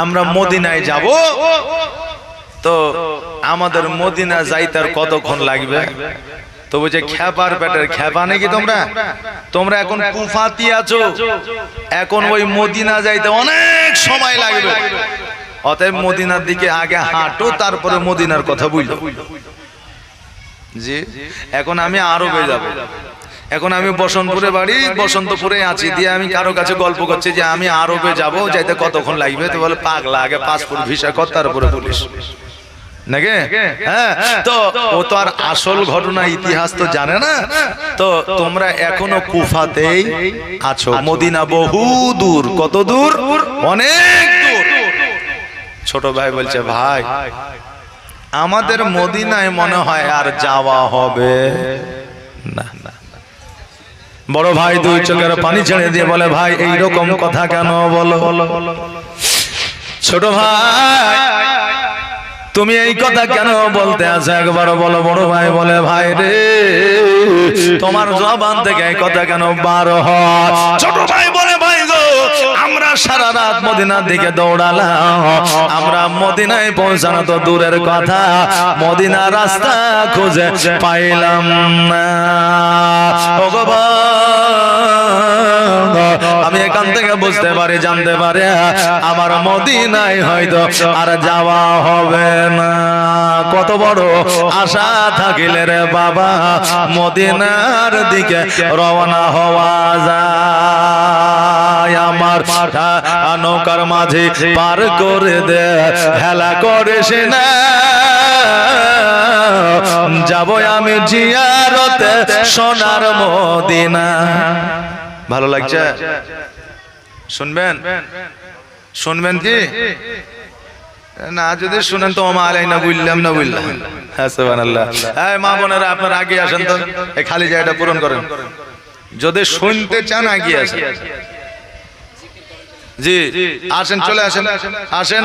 আমরা মদিনায় যাব, তো আমাদের মদিনা যাইতে আর কতক্ষণ লাগবে? তো বলছে খ্যাপার পেটের খ্যাপা নাকি তোমরা? তোমরা এখন কুফাতি আছো, এখন ওই মদিনা যাইতে অনেক সময় লাগবে। অতএব মদিনার দিকে আগে হাঁটো, তারপরে মদিনার কথা বুঝলো। জি, এখন আমি আরবে যাব। এখন আমি বসন্তপুরে বাড়ি, বসন্তপুরে আছি, দিয়ে আমি কারো কাছে গল্প করছি যে আমি আরবে যাব, যাইতে কতক্ষণ লাগবে? তো বলে পাগলা, আগে পাসপোর্ট ভিসা কর, তারপরে পুলিশ নাকি? হ্যাঁ, তো ও তো আর আসল ঘটনা ইতিহাস তো জানে না। তো তোমরা এখনো কুফাতেই আছো, মদিনা বহু দূর। কত দূর? অনেক দূর। ছোট ভাই বলছে ভাই আমাদের মদিনায় মনে হয় আর যাওয়া হবে না। বড় ভাই দুই চোখের পানি ছেড়ে দিয়ে বলে ভাই এইরকম কথা কেন বলো? ছোট ভাই তুমি এই কথা কেন বলতে আছো একবার বলো। বড় ভাই বলে ভাই রে তোমার জবান থেকে এই কথা কেন বার হয়? ছোট ভাই বলে ভাই গো আমরা সারা রাত মদিনার দিকে দৌড়ালাম, আমরা মদিনায় পৌঁছানো তো দূরের কথা, মদিনার রাস্তা খুঁজে পাইলাম না। আমি এখান থেকে বুঝতে পারি, জানতে পারি আমার মদিনায় হয়তো আর যাওয়া হবে না। কত বড় আশা থাকিলে রে বাবা মদিনার দিকে রওনা হওয়া যায়। আমার নৌকার মাঝে পার করে দে, হেলা করিস না, যাব আমি জিয়ারতে সোনার মদিনা। ভালো লাগছে? শুনবেন? শুনবেন কি না? যদি শুনেন তো মা আলাইনা বুঝলাম না বুঝলাম। হ্যাঁ সুবহানাল্লাহ। এই মা বোনেরা আপনারা আগে আসেন তো, এই খালি জায়গাটা পূরণ করেন। যদি শুনতে চান আগে আসেন। জি আসেন, চলে আসেন, আসেন।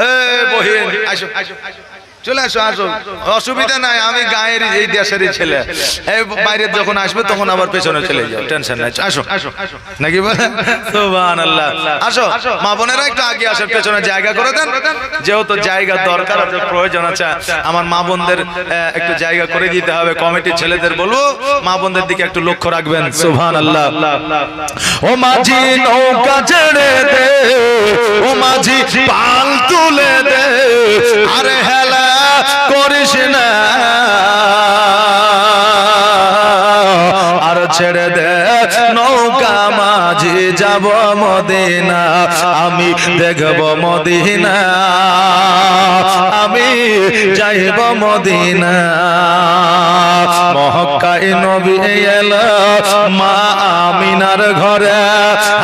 এই বহিন আসো, চলে আসো, আসো, অসুবিধা নাই। আমি গায়ের এই দেশেরই ছেলে, এই বাইরে যখন আসবে তখন আবার পেছনে চলে যাও, টেনশন নাই। আসো নাকি বলে? সুবহানাল্লাহ। আসো মা বোনেরা একটু আগে আসেন, পেছনে জায়গা করে দেন, যেহেতু জায়গা দরকার আছে, প্রয়োজন আছে। আমার মা বোনদের একটু জায়গা করে দিতে হবে। কমিটির ছেলেদের বলবো মা বোনদের দিকে একটু লক্ষ্য রাখবেন। সুবহানাল্লাহ। ও মাঝি নৌকা ছেড়ে দে, ও মাঝি পাল তুলে দে, আরে হেলা করিস না, আর ছেড়ে দে নৌকা মাঝি যাব মদিনা, আমি দেখব মদিনা, আমি যাইব মদিনা। মক্কায় নবী এলো মা আমিনার ঘরে,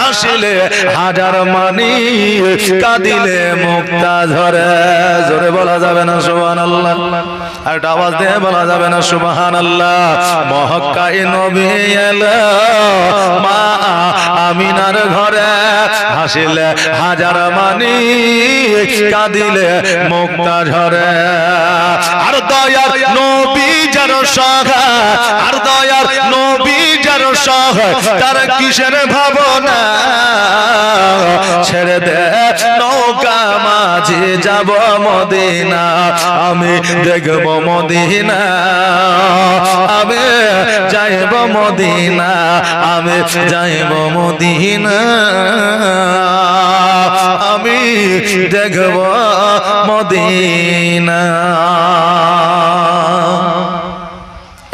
হাসিলে হাজার মানি, কাঁদিলে মুক্তা ঝরে। জোরে বলা যাবে না সুবহানাল্লাহ? আর একটা আওয়াজ দিয়ে বলা যাবে না সুবহানাল্লাহ? মক্কায় নবী এলো মা আমিনার ঘরে, হাসিলে হাজার মানি, কাঁদিলে মুক্তা ঝরে। আর দয়ার নবী যার সহায়, আর দয়ার নবী যার সহায়, তার কিসের ভাবনা? ছেড়ে দে নৌকা মাঝি যাব মদিনা, আমি দেখব মদিনা, আমি যাইব মদিনা, আমি যাইব মদিনা, আমি দেখব মদিনা।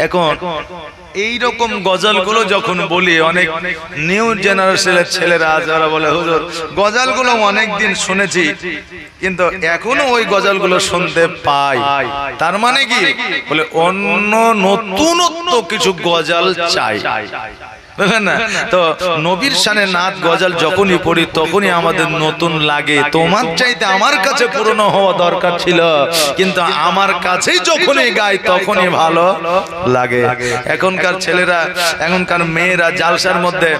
এখন এইরকম গজলগুলো যখন বলি, অনেক নিউ জেনারেশনের ছেলেরা যারা বলে হুজুর গজলগুলো অনেকদিন শুনেছি কিন্তু এখনো ওই গজলগুলো শুনতে পাই, তার মানে কি বলে অন্য নতুনত্ব কিছু গজল চাই, বুঝলেন না? তো নবীর শানে নাত গজল যখনই পড়ি তখনই আমাদের নতুন লাগে। তোমার চাইতে আমার কাছে পুরনো হওয়া দরকার ছিল, কিন্তু আমার কাছেই যখনই গাই তখনই ভালো লাগে। এখনকার ছেলেরা, এখনকার মেয়েরা জালসার মধ্যে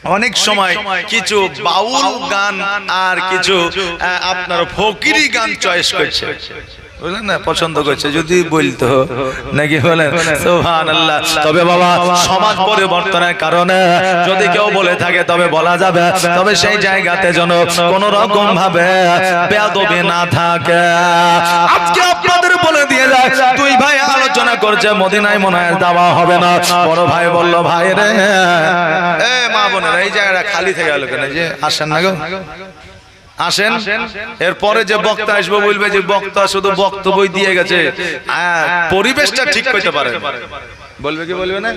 অনেক সময় কিছু বাউল গান আর কিছু আপনার ফকিরি গান চয়েস করছে, বুঝলেন না, পছন্দ করছে, যদি বলতো নাকি বলেন সুবহানাল্লাহ। তবে বাবা সমাজ পরিবর্তনের কারণে যদি কেউ বলে থাকে তবে বলা যাবে, তবে সেই জায়গাতে যেন কোন রকম ভাবে বেয়াদবি না থাকে। আজকে আপনাদের বলে দিয়ে যায়, দুই ভাই আলোচনা করছে মদিনায় মনে হয় যাওয়া হবে না। বড় ভাই বলল, ভাই রে এ মা বোনেরা এই জায়গাটা খালি থেকে গেল কেন, যে আসেন না গো আসেন। এরপরে যে বক্তা আসবে বলবে যে বক্তা শুধু বক্তব্য দিয়ে গেছে, পরিবেশটা ঠিক করতে পারে, বলবে কি বলবে না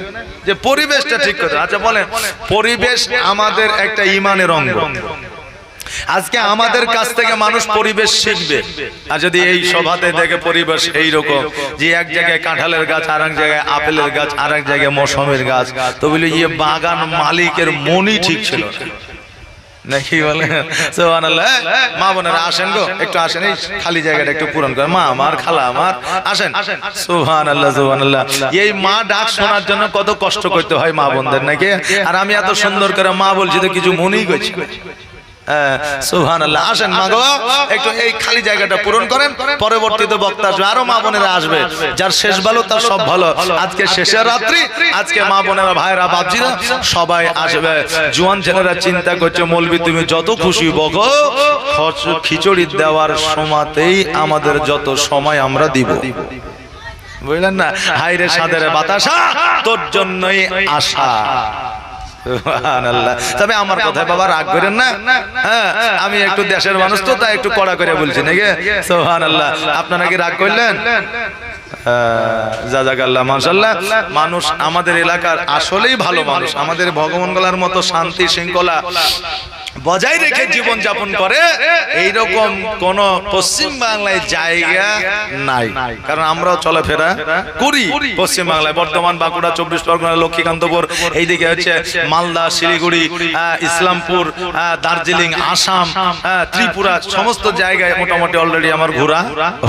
যে পরিবেশটা ঠিক করতে। আচ্ছা বলেন, পরিবেশ আমাদের একটা ইমানের অঙ্গ। আজকে আমাদের কাছ থেকে মানুষ পরিবেশ শিখবে, আর যদি এই সভাতে দেখে পরিবেশ এইরকম যে এক জায়গায় কাঁঠালের গাছ, আর এক জায়গায় আপেলের গাছ, আর এক জায়গায় মৌসুমের গাছ, তো বলি ইয়ে বাগান মালিকের মনই ঠিক ছিল নাকি বলে সুবহানাল্লাহ। মা বোনেরা আসেন গো, একটু আসেন, এই খালি জায়গাটা একটু পূরণ করেন। মা আমার, খালা আমার, আসেন। সুবহানাল্লাহ সুবহানাল্লাহ। এই মা ডাক শোনার জন্য কত কষ্ট করতে হয় মা বোনদের নাকি। আর আমি এত সুন্দর করে মা বলছি তো কিছু মনেই করছি। সুবহানাল্লাহ। আসেন মা গো, একটু এই খালি জায়গাটা পূরণ করেন, পরবর্তীতে বক্তা আসবে, আরো মা বোনেরা আসবে, যার শেষ ভালো তার সব ভালো। আজকে শেষের রাত্রি, আজকে মা বোনেরা, ভাইরা, বাপজিরা সবাই আসবে। জোয়ান ছেলেরা চিন্তা করছে মৌলবি তুমি যত খুশি বকো, খিচুড়ি দেওয়ার সময়তেই আমাদের যত সময় আমরা দিব, বুঝলেন না। হাইরে সাদের বাতাসা তোর জন্যই আশা। সুবহানাল্লাহ। তবে আমার কথায় বাবা রাগ করেন না, হ্যাঁ আমি একটু দেশের মানুষ তো, তাই একটু কড়া করে বলছি নাকি। সুবহানাল্লাহ। আপনারা কি রাগ করলেন? জাযাকাল্লাহ মাশাআল্লাহ। মানুষ আমাদের এলাকার আসলেই ভালো মানুষ, আমাদের ভগবান গলার মতো শান্তি শৃঙ্খলা বজায় রেখে জীবন যাপন করে, এইরকম কোন পশ্চিম বাংলায় জায়গা নাই। কারণ আমরাও চলাফেরা করি পশ্চিম বাংলায়, বর্ধমান, বাঁকুড়া, 24 পরগনা, লক্ষ্মীকান্তপুর, এইদিকে হচ্ছে মালদা, শিলিগুড়ি, ইসলামপুর, দার্জিলিং, আসাম, ত্রিপুরা, সমস্ত জায়গায় মোটামুটি অলরেডি আমার ঘোরা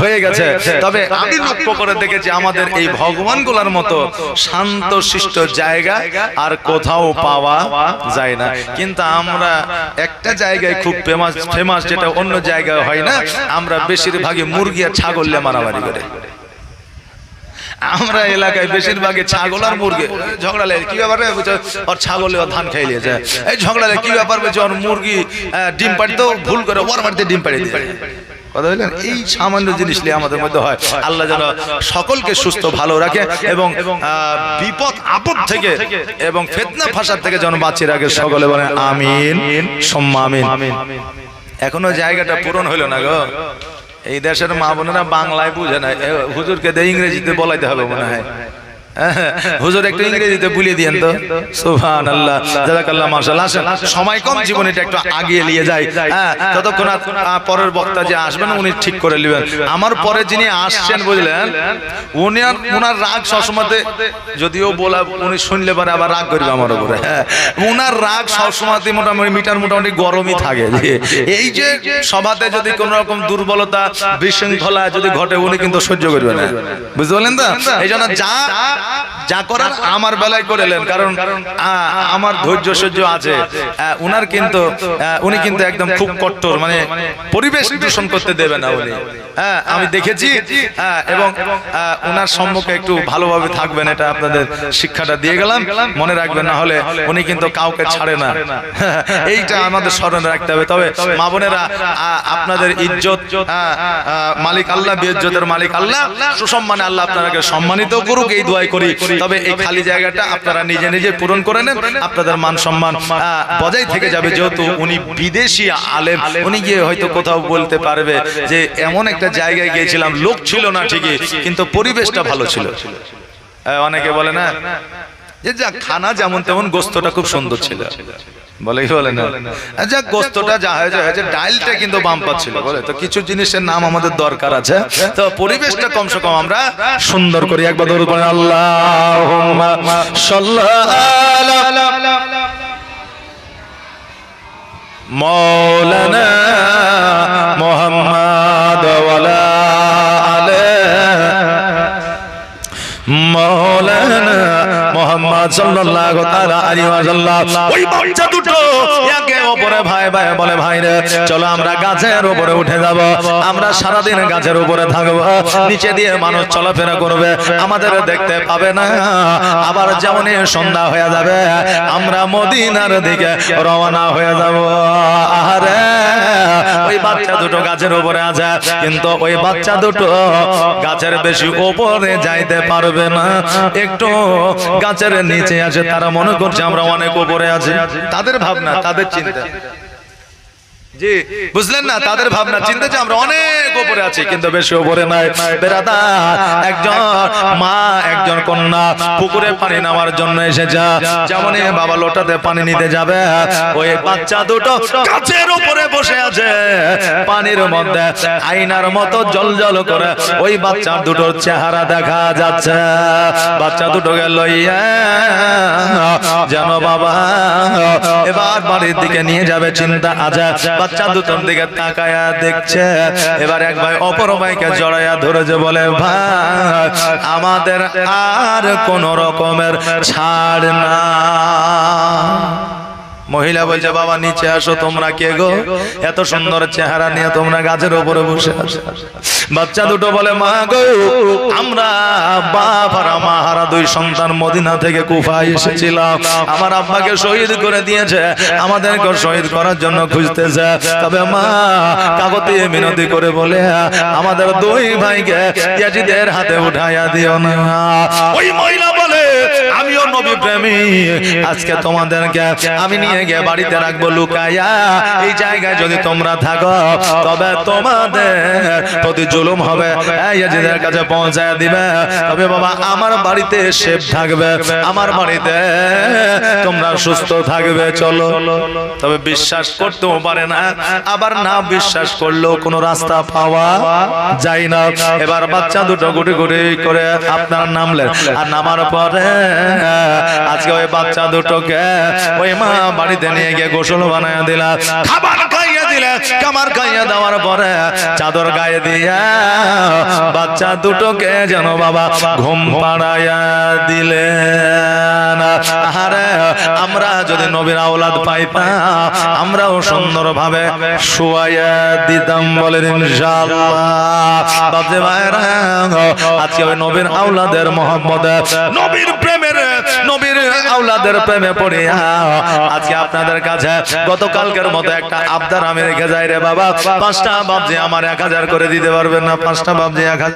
হয়ে গেছে। তবে আমি লক্ষ্য করে দেখেছি আমাদের এই ভগবান গোলার মতো শান্ত শিষ্ট জায়গা আর কোথাও পাওয়া যায় না। কিন্তু আমরা একটা জায়গায় খুব ফেমাস, যেটা অন্য জায়গায় হয় না, আমরা বেশিরভাগই মুরগি আর ছাগল নিয়ে মারামারি করে। আমরা এলাকায় বেশিরভাগই ছাগল আর মুরগি ঝগড়া লাগে, কি ব্যাপারে ওর ছাগল ধান খাই নিয়েছে, এই ঝগড়া লাগে কি ব্যাপার বলছে ওর মুরগি ডিম পাড়িতেও ভুল করে ওর বাড়িতে ডিম পাড়িয়ে দিয়ে কথা বললেন। এই সামান্য জিনিস নিয়ে আমাদের মধ্যে হয়। আল্লাহ যেন সকলকে সুস্থ ভালো রাখে এবং বিপদ আপদ থেকে এবং ফিতনা ফাসাদ থেকে যেন বাঁচিয়ে রাখে। সকলে বলেন আমিন সুম্মা আমিন। এখনো জায়গাটা পূরণ হলো না গো। এই দেশের মা বোনেরা বাংলায় বুঝে না, হুজুরকে ইংরেজিতে বলাইতে হবে মনে হয়। হুজুর একটু ইংরেজিতে বুলিয়ে দিয়েন তো। সুবহানাল্লাহ, জাযাকাল্লাহ মাশাআল্লাহ। আসেন, সময় কম, জীবনটা একটু আগিয়ে নিয়ে যায়। ততক্ষণ পরের বক্তা যে আসবেন উনি ঠিক করে নেবেন। আমার পরে যিনি আসছেন বুঝলেন, উনার রাগ সবসময়, যদিও বলা উনি শুনলে পারে আবার রাগ করবে আমার উপরে, উনার রাগ সবসময় মোটামুটি গরমই থাকে। এই যে সভাতে যদি কোন রকম দুর্বলতা বিশৃঙ্খলা যদি ঘটে উনি কিন্তু সহ্য করবে না, বুঝতে পারলেন তো। এই জন্য যা করার আমার বেলায় করেলেন, কারণ আমার ধৈর্য সহ্য আছে। উনি কিন্তু একদম খুব কঠোর, মানে পরিবেশ দূষণ করতে দেবে না উনি। আমি দেখেছি, এবং উনার সম্মুখে একটু ভালোভাবে থাকবেন, এটা আপনাদের শিক্ষাটা দিয়ে গেলাম, মনে রাখবেন, না হলে উনি কিন্তু কাউকে ছাড়ে না। এইটা আমাদের স্মরণে রাখতে হবে। তবে মা বোনেরা, আপনাদের ইজ্জত মালিক আল্লাহ, বেইজ্জতের মালিক আল্লাহ, সুসম্মানে আল্লাহ আপনাদেরকে সম্মানিত করুক, এই দোয়াই করি। তবে এই খালি জায়গাটা আপনারা নিজে নিজে পূরণ করে নেন, আপনাদের মান সম্মান বজায় থেকে যাবে। যেহেতু উনি বিদেশি আলেম, উনি গিয়ে হয়তো কোথাও বলতে পারবে যে এমন একটা জায়গায় গিয়েছিলাম, লোক ছিল না ঠিকই কিন্তু পরিবেশটা ভালো ছিল। অনেকে বলে না যে যা খানা যেমন তেমন, গোস্তটা খুব সুন্দর ছিল, বলে কি বলে না, যা গোস্তটা যা হয়েছে, ডালটা কিন্তু বাম্পার ছিল বলে। তো কিছু জিনিসের নাম আমাদের দরকার আছে, তো পরিবেশটা কমসে কম আমরা সুন্দর করি। একবার দরুদ পড়েন, আল্লাহুম্মা সাল্লি আলা মাওলানা মুহাম্মাদ ওয়া আলা আলি মাওলানা মুহাম্মদ সাল্লাল্লাহু সাল্লাল্লাহু তাআলা আলাইহি ওয়াসাল্লাম ওই বাচ্চা দুটো একে অপরে ভাই ভাই বলে, ভাই রে চলো আমরা গাছের উপরে উঠে যাব, আমরা সারা দিন গাছের উপরে থাকবো, নিচে দিয়ে মানুষ চলাফেরা করবে, আমাদের দেখতে পাবে না। আবার যেমনই সন্ধ্যা হয়ে যাবে আমরা মদিনার দিকে রওনা হয়ে যাব। আরে ওই বাচ্চা দুটো গাছের উপরে আছে, কিন্তু ওই বাচ্চা দুটো গাছের বেশি উপরে যাইতে পারবে না, একটু গাছের নিচে আছে। তারা মনে করছে আমরা অনেক উপরে আছি, তাদের ভাবনা, তাদের চিন্তা, জি বুঝলেন না, তাদের ভাবনা চিন্তা যে আমরা অনেক উপরে আছি, কিন্তু বেশি উপরে নাই। বেরাদার, একজন মা একজন কন্যা পুকুরে পানি নেওয়ার জন্য এসেছে, যেমনই বাবা লোটাতে পানি নিতে যাবে ওই বাচ্চা দুটো গাছের উপরে বসে আছে, পানির মধ্যে আয়নার মতো জলজল করে ওই বাচ্চা দুটোর চেহারা দেখা যাচ্ছে। বাচ্চা দুটোকে লইয়া যেন বাবা এবার বাড়ির দিকে নিয়ে যাবে চিন্তা আছে। বাচ্চা দুটোর দিকে তাকায়া দেখছে, এবার এক ভাই অপর ভাইকে জড়াইয়া ধরেছে, বলে ভাই আমাদের আর কোন রকমের ছাড় না। মহিলা বলছে বাবা নিচে আসো, তোমরা কে গো, এত সুন্দর চেহারা নিয়ে তোমরা গাছের উপরে বসে আসো। বাচ্চা দুটো বলে মা গো, আমরা বাপ আর মা হারা দুই সন্তান মদিনা থেকে কুফায় এসেছিলাম, আমার আব্বাকে শহীদ করে দিয়েছে, আমাদেরকে শহীদ করার জন্য খুঁজতেছে, তবে মা কাগজে মিনতি করে বলে আমাদের দুই ভাইকে ইয়াজিদের হাতে উঠাইয়া দিও না। ওই মহিলা বলে আমিও নবী প্রেমী, আজকে তোমাদেরকে আমি নিয়ে গিয়ে বাড়িতে রাখবো লুকাইয়া, এই জায়গায় যদি তোমরা থাকো তবে তোমাদের প্রতি জুলুম হবে, ইয়াজিদের কাছে পৌঁছায় দিবে, তবে বাবা আমার বাড়িতে সেফ থাকবে, আমার বাড়িতে তোমরা সুস্থ থাকবে, চলো। তবে বিশ্বাস করতেও পারে না, আবার না বিশ্বাস করলেও কোনো রাস্তা পাওয়া যায় না। এবার বাচ্চা দুটো গুটি গুটি করে আপনার নামলেন, আর নামার পরে আজকে ওই বাচ্চা দুটোকে ওই মা বাড়িতে নিয়ে গিয়ে গোসল বানায় দিলা, খাবার খাইয়ে দিলে, খাবার খাইয়ে দেওয়ার পরে চাদর গায়ে দিয়া বাচ্চা দুটোকে যেন বাবা ঘুম পাড়াইয়া দিলেন। আরে আমরা যদি নবীর আওলাদ পাইতাম আমরাও সুন্দর ভাবে শুয়াইয়া দিতাম, বলেন ইনশাআল্লাহ। বাপজি ভাইরা, আজকে ওই নবীর আওলাদের মহব্বতে, নবীর প্রেমের, নবীর আওলাদের প্রেমে পড়িয়া আজকে আপনাদের কাছে গতকালকের মতো একটা আবদার আমি রেখে যাই রে বাবা, 5টা বাপজি আমার 1000 করে দিতে পারবেন না? 5টা বাপজি 1000।